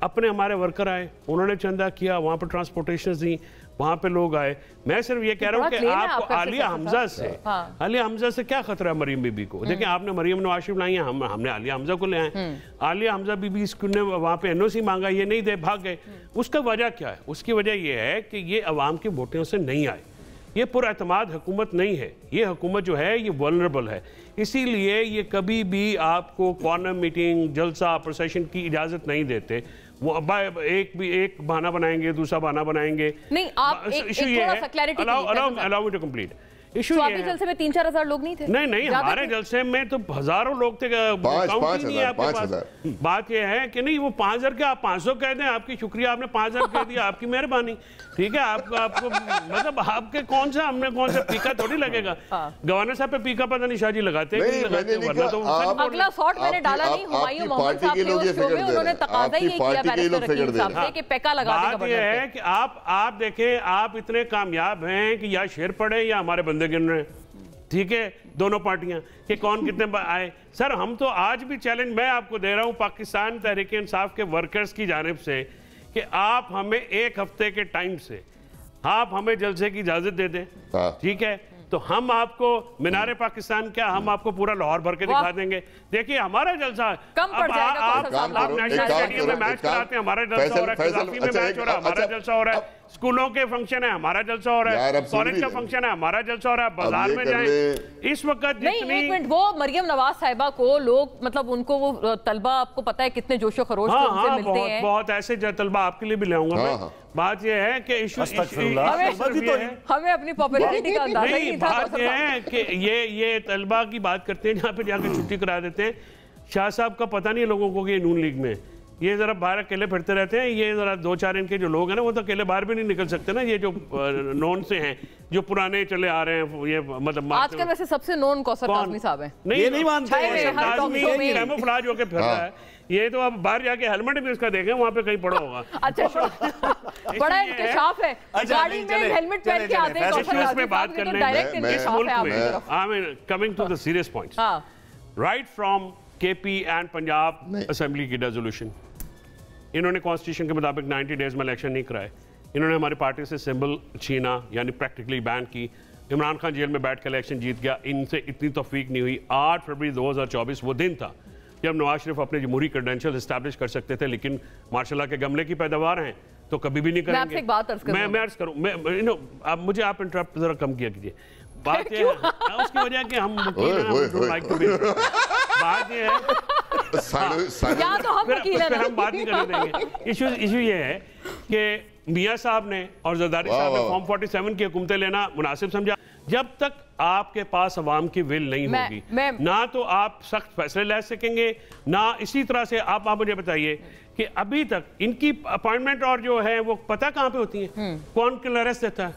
अपने हमारे वर्कर आए, उन्होंने चंदा किया, वहाँ पर ट्रांसपोर्टेशन दी, वहाँ पे लोग आए। मैं सिर्फ ये कह रहा हूँ कि आपको आलिया हमजा से क्या खतरा है मरियम बीबी को? देखिए आपने मरियम नवाज शरीफ लाई है, हमने आलिया हमजा को ले आए। आलिया हमजा बीबी ने वहाँ पे एनओसी मांगा, ये नहीं दे, भाग गए। उसका वजह क्या है? उसकी वजह ये है कि ये अवाम के वोटों से नहीं आए, ये पुरएतमाद हुकूमत नहीं है, ये हुकूमत जो है ये वल्नरेबल है। इसीलिए ये कभी भी आपको कॉर्नर मीटिंग, जलसा, प्रोसेशन की इजाज़त नहीं देते। वो एक बहाना बनाएंगे, दूसरा बहाना बनाएंगे। नहीं, आप इशू ये है, allow me to complete. Issue ये है, जलसे में 3-4 लोग नहीं थे। नहीं, हमारे जलसे में तो हजारों लोग थे। 5,000। बात ये है कि नहीं, वो 5,000 के आप 500 कह दें, आपकी शुक्रिया, आपने 5,000 कह दिया, आपकी मेहरबानी, ठीक है। आपको मतलब आपके कौन सा पीका थोड़ी लगेगा। गवर्नर साहब पे पीका पता नहीं शाहजी लगाते हैं। अगला शॉट मैंने डाला नहीं, हुमायूं मोहम्मद साहब ने उस शो में उन्होंने तकाजा ही किया बैरिस्टर रकीब साहब से कि पैका लगा देगा। बात ये है कि आप देखें, आप इतने कामयाब हैं कि या शेर पड़े या हमारे बंदे गिन रहे हैं, ठीक है, दोनों पार्टियां, कि कौन कितने आए। सर हम तो आज भी चैलेंज मैं आपको दे रहा हूं पाकिस्तान तहरीक इंसाफ के वर्कर्स की जानिब से कि आप हमें 1 हफ्ते के टाइम से आप हमें जलसे की इजाजत दे दें, ठीक है, तो हम आपको मीनारे पाकिस्तान क्या, हम आपको पूरा लाहौर भर के दिखा देंगे। देखिए हमारा जलसा, आप नेशनल स्टेडियम में मैच कराते हैं, हमारा जलसा हो रहा है, कज़ाफ़ी में मैच हो रहा है, हमारा जलसा हो रहा है, स्कूलों के फंक्शन है, हमारा जलसा हो रहा है, कॉलेज का फंक्शन है, हमारा जलसा हो रहा है, बाजार में जाएं इस वक्त जितनी। एक मिनट, वो मरियम नवाज साहिबा को लोग, मतलब उनको वो तलबा, आपको पता है कितने जोशो खरोश उनसे मिलते हैं। बहुत ऐसे तलबा आपके लिए भी ले आऊंगा मैं। बात यह है कि इशू हमें अपनी पॉपुलैरिटी का अंदाजा नहीं था। बात यह है कि ये तलबा की बात करते हैं जहाँ पे जाकर छुट्टी करा देते हैं। शाह साहब का पता नहीं है लोगों को कि ये नून लीग में, ये जरा बाहर अकेले फिरते रहते हैं, ये जरा 2-4 इनके जो लोग हैं ना वो तो अकेले बाहर भी नहीं निकल सकते ना, ये जो नॉन से हैं, जो पुराने चले आ रहे हैं, ये मतलब आजकल वैसे सबसे नॉन कौसर काज़मी साहब हैं। नहीं मानते, कैमोफ्लेज होके फिर रहा है ये, तो आप बाहर जाके हेलमेट भी उसका देखें, वहाँ पे कहीं पड़ा होगा। अच्छा बड़ा इंकशाफ है, गाड़ी में हेलमेट पहन के आते हैं। इश्यूज पे बात करने इस मुल्क में, I mean coming to the serious points, right from KP and Punjab assembly की रेजोल्यूशन, इन्होंने कॉन्स्टिट्यूशन के मुताबिक 90 डेज में इलेक्शन नहीं कराए, इन्होंने हमारी पार्टी से सिंबल छीना, यानी प्रैक्टिकली बैन की। इमरान खान जेल में बैठ कर इलेक्शन जीत गया, इनसे इतनी तौफीक नहीं हुई। 8 फरवरी 2024 वो दिन था जब नवाज शरीफ अपने जमहूरी क्रेडेंशियल इस्टेब्लिश कर सकते थे, लेकिन माशाल्लाह के गमले की पैदावार हैं तो कभी भी नहीं करेंगे। मैं आपसे एक बात अर्ज करूं, मैं अर्ज करूं, आप मुझे आप इंटरप्ट जरा कम किया कीजिए। बात ये है उसकी वजह कि हम बात ये है हम बात नहीं करने देंगे। इशू ये है कि मियां साहब ने और जरदारी साहब ने फॉर्म 47 की हुकूमतें लेना मुनासिब समझा। जब तक आपके पास अवाम की विल नहीं होगी ना तो आप सख्त फैसले ले सकेंगे ना इसी तरह से। आप मुझे बताइए कि अभी तक इनकी अपॉइंटमेंट और जो है वो पता कहां पे होती है, कौन क्लियरेंस देता है?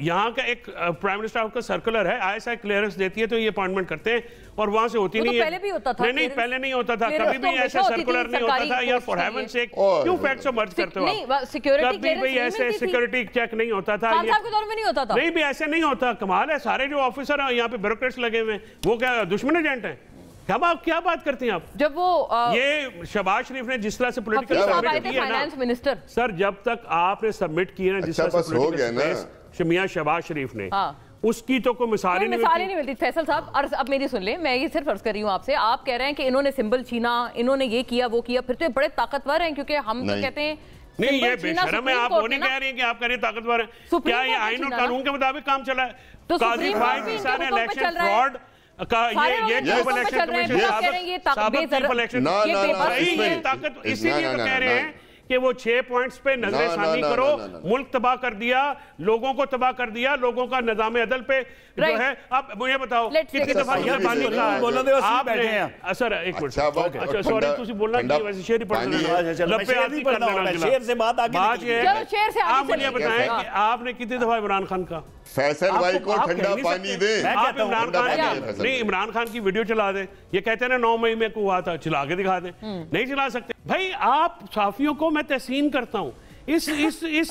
यहाँ का एक प्राइम मिनिस्टर का सर्कुलर है, ISI क्लियरेंस देती है तो ये अपॉइंटमेंट करते हैं और वहां से होती नहीं है। पहले भी होता था। नहीं पहले नहीं होता था, कभी भी ऐसे सर्कुलर नहीं होता था। या फॉर हेवन सेक क्यों फैक्ट्स को मर्ज करते हो आप? कभी भी ऐसे सिक्योरिटी चेक नहीं होता था, नहीं भी ऐसे नहीं होता। कमाल है, सारे जो ऑफिसर हैं यहाँ पे ब्यूरोक्रेट्स लगे हुए हैं वो क्या दुश्मन एजेंट हैं? क्या बात करते हैं आप? जब वो ये शहबाज शरीफ ने जिस तरह से पॉलिटिकल सबमिट किया ना सर, जब तक आपने सबमिट किया ना जिस तरह से पॉलिटिकल मियां शहबाज शरीफ ने, उसकी तो कोई मिसाल ही नहीं मिलती। फैसल साहब, और अब मेरी सुन ले, मैं ये सिर्फ अर्ज कर रही हूँ आपसे। आप कह रहे हैं कि इन्होंने सिंबल छीना, इन्होंने ये किया वो किया, फिर तो बड़े ताकतवर हैं क्योंकि हम तो कहते हैं नहीं ये बेशरम है। आप वो नहीं कह रही हैं कि आप कह रहे हैं ताकतवर है। क्या ये आईन और कानून के मुताबिक काम चला है? काजी फाइज इंसान इलेक्शन फ्रॉड का ये ताकत इसीलिए तो कह रहे हैं कि वो 6 पॉइंट्स पे नजरसानी करो। मुल्क तबाह कर दिया, लोगों को तबाह कर दिया, लोगों का निजाम अदल पे जो है। अब मुझे बताओ कितनी दफा ये पानी आपने सर एक मिनट अच्छा सॉरी तुसी बोलना कि वैसे शेर ही पढ़ना लपे आती करना शेर से बात आगे चलो शेर से आप मुझे बताएं कि आपने कितनी दफा इमरान खान का फैसल भाई को ठंडा पानी दे। आप इमरान खान नहीं इमरान खान की वीडियो चला दे, ये कहते हैं ना 9 मई में को हुआ था, चला के दिखा दे। नहीं चला सकते भाई। आप साफियों को मैं तहसीन करता हूँ, इस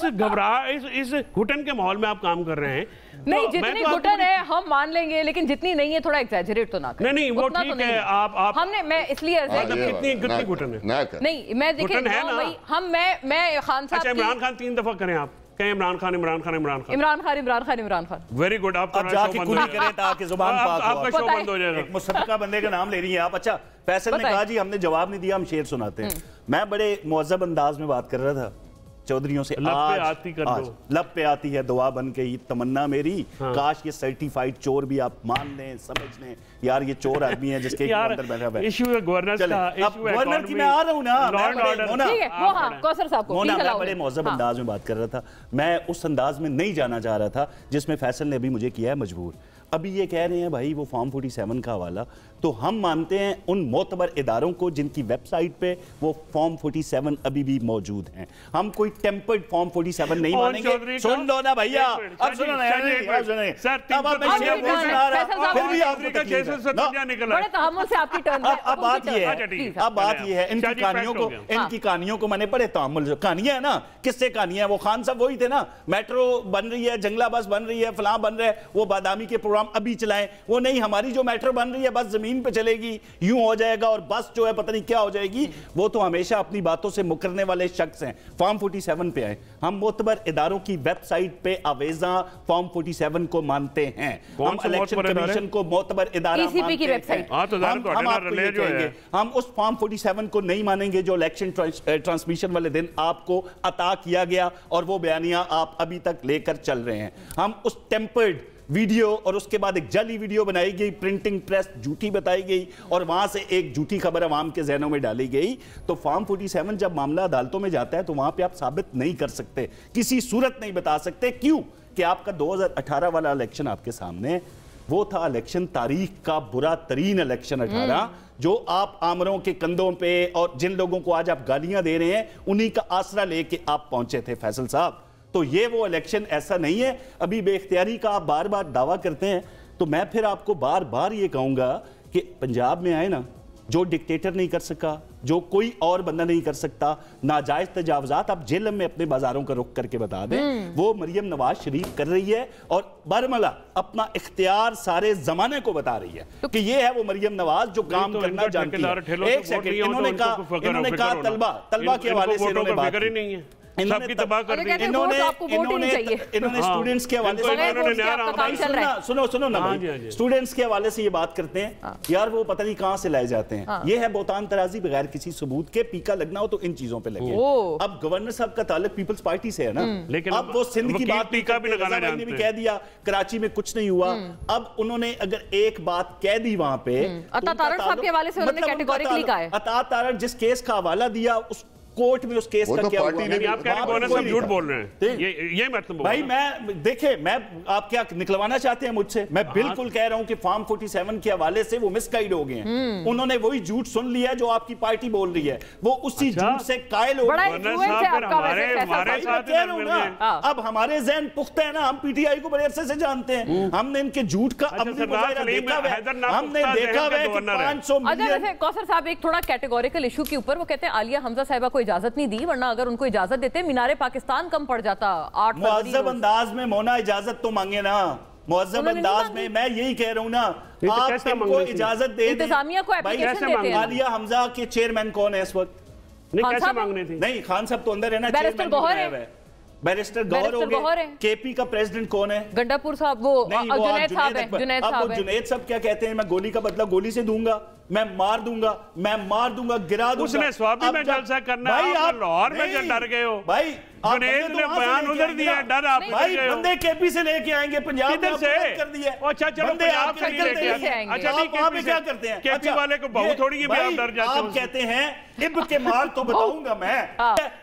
घबरा इस घुटन के माहौल में आप काम कर रहे हैं। नहीं जितनी घुटन है हम मान लेंगे, लेकिन जितनी नहीं है थोड़ा एग्जैजरेट तो ना करें। नहीं वो ठीक है। आप हमने मैं इसलिए कितनी घुटन है नहीं मैं देखिए हम मैं खान साहब इमरान खान 3 दफा करें आप कहें इमरान खान इमरान खान इमरान खान इमरान खान इमरान खान इमरान खान वेरी गुड। आप जाके कुली करें ताकि जुबान पाक हो, आपका शो बंद हो जाएगा। एक मुसद्दका बंदे का नाम ले रही हैं आप। अच्छा फैसल ने कहा जी हमने जवाब नहीं दिया, हम शेर सुनाते हैं। मैं बड़े मुअज़्ज़ब अंदाज में बात कर रहा था चौधरियों से। लब पे आती है दुआ बन के तमन्ना मेरी, काश ये सर्टिफाइड चोर भी आप मान लें, समझ लें यार ये चोर आदमी है जिसके अंदर बैठा हुआ है। इशू है गवर्नर की मैं आ रहा हूं ना, मैं बड़े मुअज़्ज़ब अंदाज में बात कर रहा था। मैं उस अंदाज में नहीं जाना चाह रहा था जिसमें फैसल ने अभी मुझे किया है मजबूर। अभी ये कह रहे हैं भाई वो फॉर्म 47 का हवाला, तो हम मानते हैं उन मोतबर इदारों को जिनकी वेबसाइट पे वो फॉर्म 47 अभी भी मौजूद हैं। हम कोई टेम्पर्ड फॉर्म 47 नहीं मानेंगे। सुन लो ना भैया, अब सुनो ना यार, अब बात ये है इनकी कहानियों को मैंने बड़े तामुल कहानियां है ना, किससे कहानियां? वो खान साहब वही थे ना, मेट्रो बन रही है, जंगला बस बन रही है, फलां बन रहा है, वो बादामी के प्रोग्राम अभी चलाएं। वो नहीं, हमारी जो मेट्रो बन रही है बस जमीन पे चलेगी, यूं हो जाएगा और बस जो है पता नहीं क्या हो जाएगी। वो तो हमेशा अपनी बातों से मुकरने वाले शख्स हैं। फॉर्म 47 पे आए, हम मोतबर इदारों की वेबसाइट पे आवेजा फॉर्म 47 को मानते हैं। हम इलेक्शन कमीशन को मोतबर इदारा मानते हैं। हम उस फॉर्म 47 को नहीं मानेंगे जो इलेक्शन ट्रांसमिशन वाले दिन आपको अता किया गया और वो बयानियां आप अभी तक लेकर चल रहे हैं। हम उस टेम्पर्ड वीडियो और उसके बाद एक जाली वीडियो बनाई गई, प्रिंटिंग प्रेस झूठी बताई गई और वहां से एक झूठी खबर अवाम के जहनों में डाली गई। तो फॉर्म 47 जब मामला अदालतों में जाता है तो वहां पे आप साबित नहीं कर सकते, किसी सूरत नहीं बता सकते। क्यों? कि आपका 2018 वाला इलेक्शन आपके सामने, वो था इलेक्शन तारीख का बुरा तरीन इलेक्शन 18, जो आप आमरों के कंधों पे और जिन लोगों को आज आप गालियां दे रहे हैं उन्हीं का आसरा लेके आप पहुंचे थे फैसल साहब। तो ये वो इलेक्शन ऐसा नहीं है। अभी बेख्तियारी का आप बार बार दावा करते हैं, तो मैं फिर आपको बार बार ये कहूंगा कि पंजाब में आए ना, जो डिक्टेटर नहीं कर सका, जो कोई और बंदा नहीं कर सकता, नाजायज तजावजात आप जेल में अपने बाजारों का रुख करके बता दें, वो मरियम नवाज शरीफ कर रही है और बरमला अपना इख्तियार सारे जमाने को बता रही है कि ये है वो मरियम नवाज जो काम करना जानती है। एक सेकंड, इन्होंने कहा तलबा के हवाले से इन्होंने बात की। सबकी तबाह कर दी। इन्होंने स्टूडेंट्स के हवाले से सुनो ना भाई, स्टूडेंट्स के हवाले से ये बात करते हैं यार, वो पता नहीं कहां से लाए जाते हैं। ये है बोतान तराजी, बगैर किसी सबूत के पीका लगना हो तो इन चीजों पे लगे। अब गवर्नर साहब का ताल्लुक पीपल्स पार्टी से है ना, लेकिन अब वो सिंध की बात टीका भी लगाना जानते हैं। भी कह दिया कराची में कुछ नहीं हुआ। अब उन्होंने अगर एक बात कह दी वहां पे, अता तारड़ साहब के हवाले से उन्होंने कैटेगोरिकली कहा है। अता तारड़ जिस केस का हवाला दिया उस कोर्ट में उस केस का क्या हुआ? आप कह रहे हैं सब झूठ बोल रहे हैं, ये मतलब भाई मैं देखे, मैं आप क्या निकलवाना चाहते हैं मुझसे? मैं बिल्कुल कह रहा हूं कि फॉर्म 47 के हवाले से वो मिसगाइड हो गए हैं। उन्होंने वही झूठ सुन लिया जो आपकी पार्टी बोल रही है, वो उसी झूठ से कायल हो गए। अब हमारे जहन पुख्ता है ना, हम पीटीआई को बड़े अरसे से जानते हैं, हमने इनके झूठ का अमली मुजाहिरा देखा है, हमने देखा है कि 500 मिलियन। कौसर साहब एक थोड़ा कैटेगोरिकल इशू के ऊपर वो कहते हैं आलिया हमजा साहिबा को इजाजत नहीं दी, वरना अगर उनको इजाजत देते मीनारे पाकिस्तान कम पड़ जाता। 8 मुअज्जब अंदाज में मोना इजाजत तो मांगे ना, मुअज्जब अंदाज में। मैं यही कह रहा हूं ना, आप इनको इजाजत दे, इंतजामिया को एप्लीकेशन देते हैं। आलिया हमजा के चेयरमैन कौन है इस वक्त? कैसे मांगने थे? नहीं, खान साहब तो अंदर है ना, बैरिस्टर गौहर है। बैरिस्टर गौहर हो गए। केपी का प्रेसिडेंट कौन है? गंडापुर साहब, वो जुनैद साहब है। जुनैद साहब क्या कहते हैं? मैं गोली का बदला गोली से दूंगा, मैं मार दूंगा, गिरा दूंगा। उसने स्वाबी में जलसा करना है, आप लाहौर में जो डर गए हो भाई। जुनैद ने बयान उधर दिया, डर आप भाई बंदे केपी से लेके आएंगे पंजाब किधर से कर दिए। अच्छा चलो पंजाब से लेके आएंगे। अच्छा नहीं, वहां पे क्या करते हैं? केपी वाले को बहुत थोड़ी है, आप डर जाते हैं। आप कहते हैं इब के मार तो बताऊंगा मैं,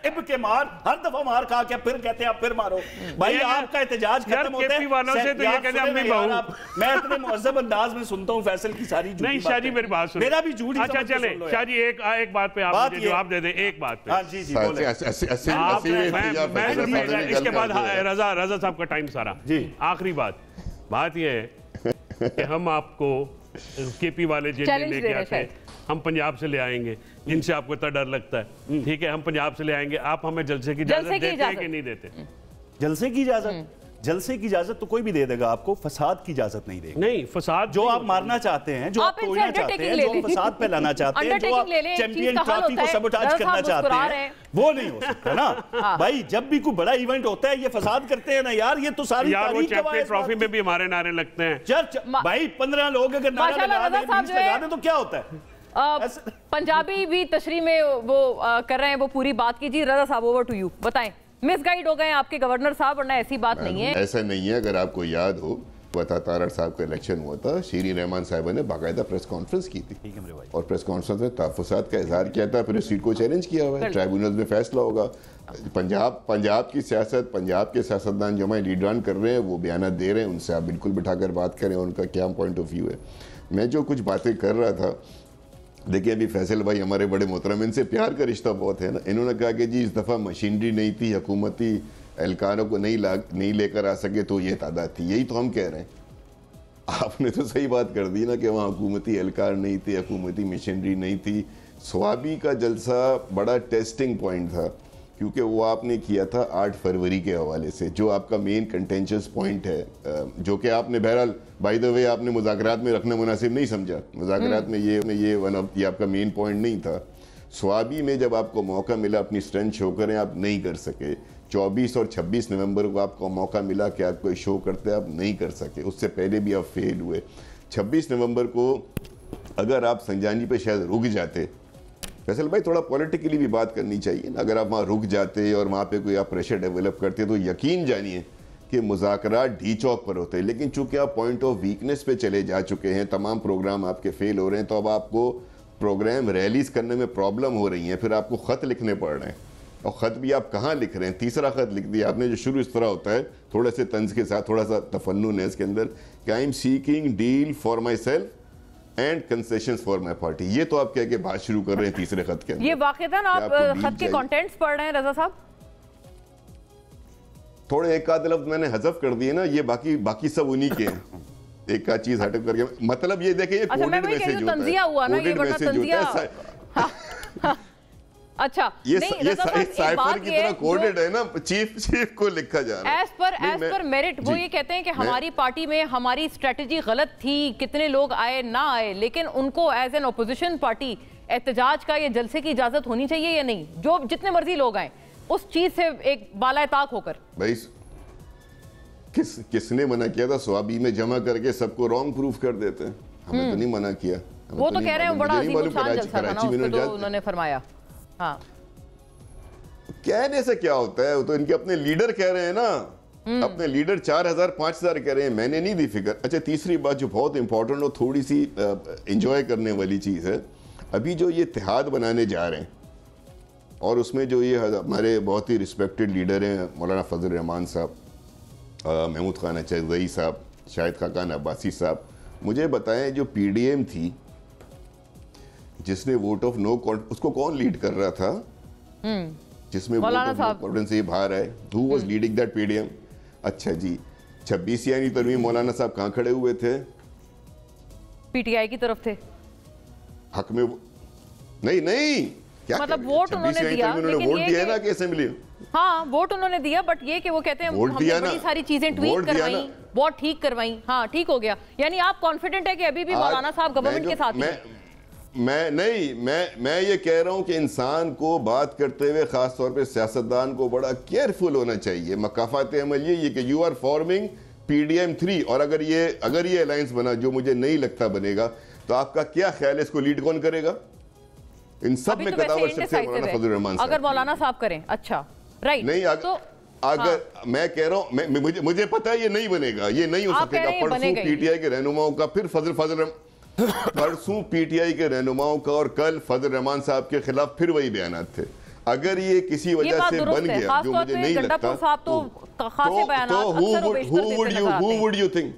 इब के मार हर दफा मार खा के फिर कहते हैं आप फिर मारो। भाई आपका एहतजाज खत्म होता है वालों से, तो ये कहते हैं अपनी बहू। मैं इतने मुअज्जब अंदाज में सुनता हूं फैसल की सारी झूठी। नहीं शाह जी मेरी बात सुनो, मेरा भी झूठ। अच्छा चले शाह जी एक बात पे आप मुझे जवाब दे दें, एक बात पे। हाँ जी जी बोले। इसके बाद रजा साहब का टाइम सारा जी। आखिरी बात यह है कि हम आपको केपी वाले जेल लेके आते हैं, हम पंजाब से ले आएंगे जिनसे आपको इतना डर लगता है, ठीक है? हम पंजाब से ले आएंगे, आप हमें जलसे की इजाजत देते हैं कि नहीं देते? जलसे की इजाजत, जलसे की इजाजत तो कोई भी दे देगा आपको, फसाद की इजाजत नहीं देगी। नहीं, फसाद जो आप मारना चाहते हैं, जो आप तोड़ना चाहते हैं, जो आप फसाद फैलाना चाहते हैं, जो आप चैंपियन ट्रॉफी को सबोटाज करना चाहते हैं, वो नहीं हो सकता ना। भाई जब भी कोई बड़ा इवेंट होता है ये फसाद करते हैं ना यार, ये तो सारी तारीख चैंपियन ट्रॉफी में भी हमारे नारे लगते हैं। भाई 15 लोग अगर नारा लगा दें तो क्या होता है? पंजाबी भी तशरीह में वो कर रहे हैं, वो पूरी बात कीजिए। रजा साहब ओवर टू यू, बताएं। मिसगाइड हो गए आपके गवर्नर साहब, वरना ऐसी बात नहीं है। ऐसा नहीं है। अगर आपको याद हो, अता तारड़ साहब का इलेक्शन हुआ था, शीरीन रहमान साहिबा ने बाकायदा प्रेस कॉन्फ्रेंस की थी और प्रेस कॉन्फ्रेंस में तहफ़्फ़ुज़ात का इजहार किया था, फिर इस सीट को चैलेंज किया हुआ है, ट्राइब्यूनल में फैसला होगा। पंजाब की सियासत, पंजाब के सियासतदान जो हमारे लीडरान कर रहे हैं, वो बयान दे रहे हैं, उनसे आप बिल्कुल बिठाकर बात करें, उनका क्या पॉइंट ऑफ व्यू है। मैं जो कुछ बातें कर रहा था, देखिए अभी फैसल भाई हमारे बड़े मोहतरम, इनसे प्यार का रिश्ता बहुत है ना। इन्होंने कहा कि जी इस दफ़ा मशीनरी नहीं थी, हुकूमती एहलकारों को नहीं लेकर आ सके तो ये तादाद थी। यही तो हम कह रहे हैं। आपने तो सही बात कर दी ना कि वहाँ हुकूमती एहलकार नहीं थे, हुकूमती मशीनरी नहीं थी। स्वाबी का जलसा बड़ा टेस्टिंग पॉइंट था, क्योंकि वो आपने किया था 8 फरवरी के हवाले से, जो आपका मेन कंटेंशियस पॉइंट है, जो कि आपने बहरहाल बाय द वे आपने मुज़ाकरात में रखना मुनासिब नहीं समझा। मुज़ाकरात में ये वन ऑफ ये आपका मेन पॉइंट नहीं था। स्वाबी में जब आपको मौका मिला अपनी स्ट्रेंथ शो करें, आप नहीं कर सके। 24 और 26 नवंबर को आपको मौका मिला कि आप कोई शो करते, आप नहीं कर सके। उससे पहले भी आप फेल हुए। 26 नवंबर को अगर आप संजानी पे शायद रुक जाते, फैसल भाई थोड़ा पॉलिटिकली भी बात करनी चाहिए ना, अगर आप वहाँ रुक जाते और वहाँ पे कोई आप प्रेशर डेवलप करते तो यकीन जानिए कि मुज़ाकरात ढी चौक पर होते हैं। लेकिन चूंकि आप पॉइंट ऑफ वीकनेस पे चले जा चुके हैं, तमाम प्रोग्राम आपके फेल हो रहे हैं, तो अब आपको प्रोग्राम रैलीज करने में प्रॉब्लम हो रही है, फिर आपको ख़त लिखने पड़ रहे हैं। और ख़त भी आप कहाँ लिख रहे हैं? तीसरा ख़त लिख दिया आपने, जो शुरू इस तरह होता है, थोड़े से तंज के साथ, थोड़ा सा तफन्नुन है इसके अंदर, कि I am seeking deal for my self and concessions for my party. ये तो आप कह के बात शुरू कर रहे हैं तीसरे खत के अंदर। ये वाक़ितन आप खत के कंटेंट्स पढ़ रहे हैं रजा साहब? थोड़े एक आध लफ्ज मैंने हज़फ कर दिए ना, ये बाकी सब उन्हीं के हैं। एक का चीज हटक करके, मतलब ये देखिए ये कोडेड मैसेज होता है, कोडेड मैसेज होता है। अच्छा ये साइफर की तरह कोडेड है ना, चीफ को लिखा जा रहा है एज पर मेरिट। वो ये कहते हैं कि हमारी पार्टी में हमारी स्ट्रेटजी गलत थी, कितने लोग आए ना आए, लेकिन उनको एज एन ओपोजिशन पार्टी एहतजाज का या जलसे की इजाजत होनी चाहिए या नहीं? जो जितने मर्जी लोग आए, उस चीज से एक बालाताक होकर? भाई किसने मना किया था? स्वाबी में जमा करके सबको रॉन्ग प्रूफ कर देते हैं। हमें तो नहीं मना किया। वो तो कह रहे हैं बड़ा अजीब जलसा था ना, उसमें तो उन्होंने फरमाया। हाँ, कहने से क्या होता है, वो तो इनके अपने लीडर कह रहे हैं ना, अपने लीडर 4000 5000 कह रहे हैं, मैंने नहीं दी फिगर। अच्छा, तीसरी बात जो बहुत इंपॉर्टेंट और थोड़ी सी एंजॉय करने वाली चीज़ है, अभी जो ये इत्तेहाद बनाने जा रहे हैं और उसमें जो ये हमारे बहुत ही रिस्पेक्टेड लीडर हैं मौलाना फजल रहमान साहब, महमूद खान अचरजई साहब, शाहिद खाकान अब्बासी साहब, मुझे बताएं जो पीडीएम थी जिसने वोट ऑफ नो उसको कौन लीड कर रहा था? जिसमें वोट ऑफ नो कॉन्फिडेंस ये बाहर है, who was leading that PDM? अच्छा जी, 26 यानी तरमीम मौलाना साहब कहाँ खड़े हुए थे? पीटीआई की तरफ थे। हक में नहीं क्या मतलब वोट उन्होंने दिया, लेकिन वोट दिया ना कि असेंबली? हाँ, वोट उन्होंने दिया, बट ये कि वो कहते हैं हमने बड़ी सारी चीजें ट्वीट करवाई, बहुत ठीक करवाई। हाँ, ठीक हो गया। यानी आप कॉन्फिडेंट है कि अभी भी मौलाना साहब गवर्नमेंट के साथ हैं? मैं ये कह रहा हूं कि इंसान को बात करते हुए खास तौर पे सियासतदान को बड़ा केयरफुल होना चाहिए। मकाफात अमल ये कि यू आर फॉर्मिंग पीडीएम 3, और अगर ये अलायंस बना, जो मुझे नहीं लगता बनेगा, तो आपका क्या ख्याल है इसको लीड कौन करेगा? इन सब में कदावर सबसे मौलाना फजल रहमान साहब। अगर मौलाना साहब करें, अच्छा राइट, नहीं अगर मैं कह रहा हूं, मुझे पता है ये नहीं बनेगा, ये नहीं हो सकेगा। परसों पीटीआई के रहनुमाओं का फिर परसों पीटीआई के रहनुमाओं का और कल फजल रहमान साहब के खिलाफ फिर वही बयानात थे। अगर ये किसी वजह से बन गया, जो मुझे नहीं लगता, तो who would you think?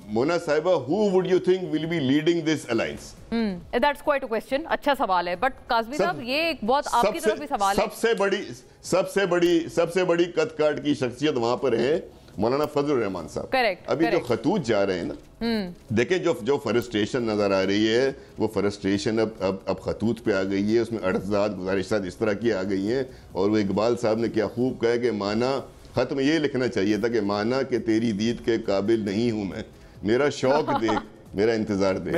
Mona साहिबा, who would you think will be leading this alliance? That's quite a question. अच्छा सवाल है, बट काज़मी साहब ये एक बहुत आपकी तरफ भी सवाल है। सबसे बड़ी कद काट की शख्सियत वहां पर है मौलाना फजल रहमान साहब। करेक्ट। अभी जो खतूत जा रहे हैं ना, देखें जो फ्रस्ट्रेशन नजर आ रही है, वो फ्रस्ट्रेशन अब खतूत पे आ गई है। उसमें अर्ज़ात गुज़ारिशात इस तरह की आ गई हैं, और वो इकबाल साहब ने क्या खूब कहा कि माना, खत में ये लिखना चाहिए था कि माना कि तेरी दीद के काबिल नहीं हूं मैं, मेरा शौक देख, मेरा इंतजार देख।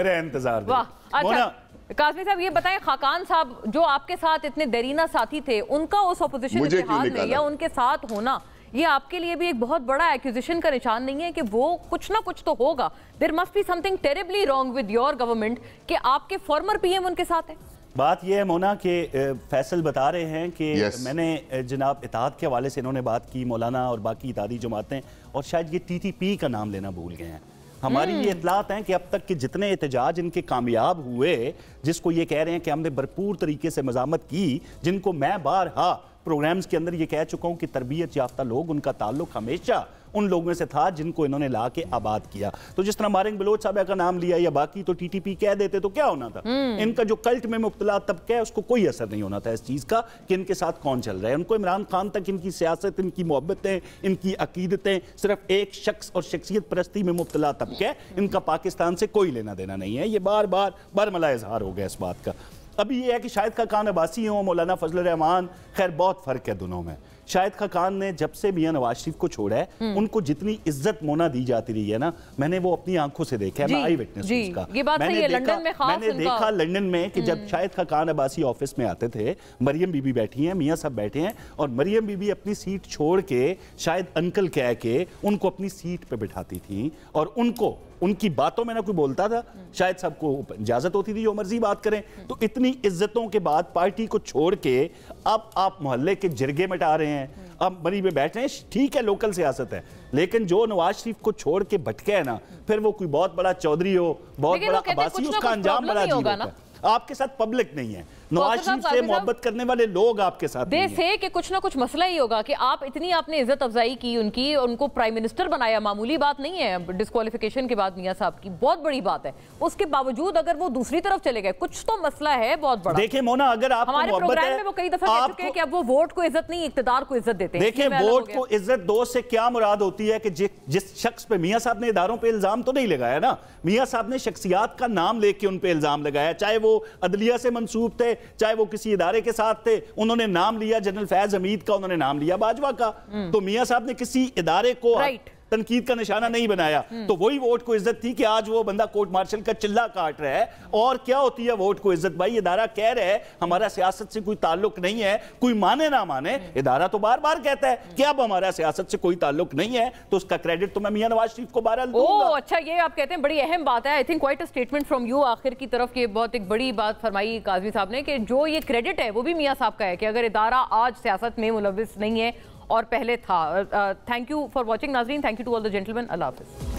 अच्छा काज़मी साहब ये बताएं, खाकान साहब जो आपके साथ इतने देरीना साथी थे, उनका उस ऑपोजिशन इत्तेहाद में या उनके साथ होना, ये आपके लिए भी एक बहुत बड़ा एक्यूजिशन का निशान नहीं है कि वो कुछ ना कुछ तो होगा? There must be something terribly wrong with your government कि आपके फॉर्मर पीएम उनके साथ है। बात यह है मोना कि फैसल बता रहे हैं कि मैंने जनाब इत्तेहाद के हवाले से इन्होंने बात की, मौलाना और बाकी इत्तेहादी जमातें, और शायद ये टीटीपी का नाम लेना भूल गए हैं। हमारी ये इतलात हैं कि अब तक के जितने एहतजाज इनके कामयाब हुए, जिसको ये कह रहे हैं कि हमने भरपूर तरीके से मज़ामत की, जिनको मैं बारहा प्रोग्राम्स के अंदर ये कह चुका हूं कि तरबियत याफ्ता लोग, उनका ताल्लुक हमेशा उन लोगों से था जिनको इन्होंने ला के आबाद किया। तो जिस तरह मारिंग बलोच साहब का नाम लिया या बाकी, तो टीटीपी कह देते तो क्या होना था? इनका जो कल्ट में मुब्तला तबका है उसको कोई असर नहीं होना था इस चीज़ का कि इनके साथ कौन चल रहा है। उनको इमरान खान तक इनकी सियासत, इनकी मोहब्बतें, इनकी अकीदतें, सिर्फ एक शख्स और शख्सियत परस्ती में मुब्तला तबका है, इनका पाकिस्तान से कोई लेना देना नहीं है। ये बार बार बरमला इजहार हो गया इस बात का। अभी ये है कि शाहिद खाकान अब्बासी हो, मौलाना फजल रहमान, खैर बहुत फ़र्क है दोनों में। शाहिद खाकान ने जब से मियां नवाज शरीफ को छोड़ा है, उनको जितनी इज्जत मोना दी जाती रही है ना, मैंने वो अपनी आंखों से देखा है, मैं आई विटनेस उसका। मैंने देखा लंदन में कि जब शाहिद खाकान अब्बासी ऑफिस में आते थे, मरियम बीबी बैठी हैं, मियां साहब बैठे हैं, और मरियम बीबी अपनी सीट छोड़ के शायद अंकल कह के उनको अपनी सीट पे बिठाती थी, और उनको उनकी बातों में ना कोई बोलता था, शायद सबको इजाजत होती थी जो मर्जी बात करें। तो इतनी इज्जतों के बाद पार्टी को छोड़ के अब आप मोहल्ले के जिरगे मिटा रहे हैं, अब मरी में बैठ रहे हैं। ठीक है, लोकल सियासत है, लेकिन जो नवाज शरीफ को छोड़ के भटके है ना, फिर वो कोई बहुत बड़ा चौधरी हो, बहुत बड़ा अब्बासी, उसका अंजाम बड़ा अजीब होता है। आपके साथ पब्लिक नहीं है, नवाज शरीफ से मोहब्बत करने वाले लोग आपके साथ नहीं है। से कि कुछ ना कुछ मसला ही होगा कि आप इतनी आपने इज्जत अफजाई की उनकी, उनको प्राइम मिनिस्टर बनाया, मामूली बात नहीं है डिस्क्वालिफिकेशन के बाद मियां साहब की, बहुत बड़ी बात है। उसके बावजूद अगर वो दूसरी तरफ चले गए, कुछ तो मसला है बहुत बड़ा। देखिए मोना, अगर आप हमारे प्रोग्राम में वो कई दफा कह चुके हैं कि अब वो वोट को इज्जत नहीं, इक्तदार को इज्जत देते हैं। देखिए, वोट को इज्जत दो से क्या मुराद होती है कि जिस शख्स पे मियां साहब ने इदारों पे इल्जाम तो नहीं लगाया ना, मियां साहब ने शख्सियात का नाम लेके उन पे इल्जाम लगाया, चाहे वो अदलिया से मंसूब थे, चाहे वो किसी इदारे के साथ थे। उन्होंने नाम लिया जनरल फैज हमीद का, उन्होंने नाम लिया बाजवा का। तो मियां साहब ने किसी इदारे को तनकीद का निशाना नहीं बनाया, तो वही वोट को इज्जत थी कि आज वो बंदा कोर्ट मार्शल का चिल्ला काट रहा है। और क्या होती है वोट को इज्जत? भाई इदारा कह रहा है हमारा सियासत से कोई ताल्लुक नहीं है, कोई माने ना माने, इदारा तो बार बार कहता है कि अब हमारा सियासत से कोई ताल्लुक नहीं है, तो उसका क्रेडिट तो मैं मियां नवाज शरीफ को बहरहाल दूंगा। अच्छा, ये आप कहते हैं बड़ी अहम बात है। I think quite a statement from you आखिर की तरफ, ये बहुत एक बड़ी बात फरमाई काज़मी साहब ने कि जो ये क्रेडिट है वो भी मियां साहब का है कि अगर इदारा आज सियासत में मुलविस नहीं है और पहले था। थैंक यू फॉर वॉचिंग नाज़रीन, thank you to all the gentleman, अल्लाह हाफिज़।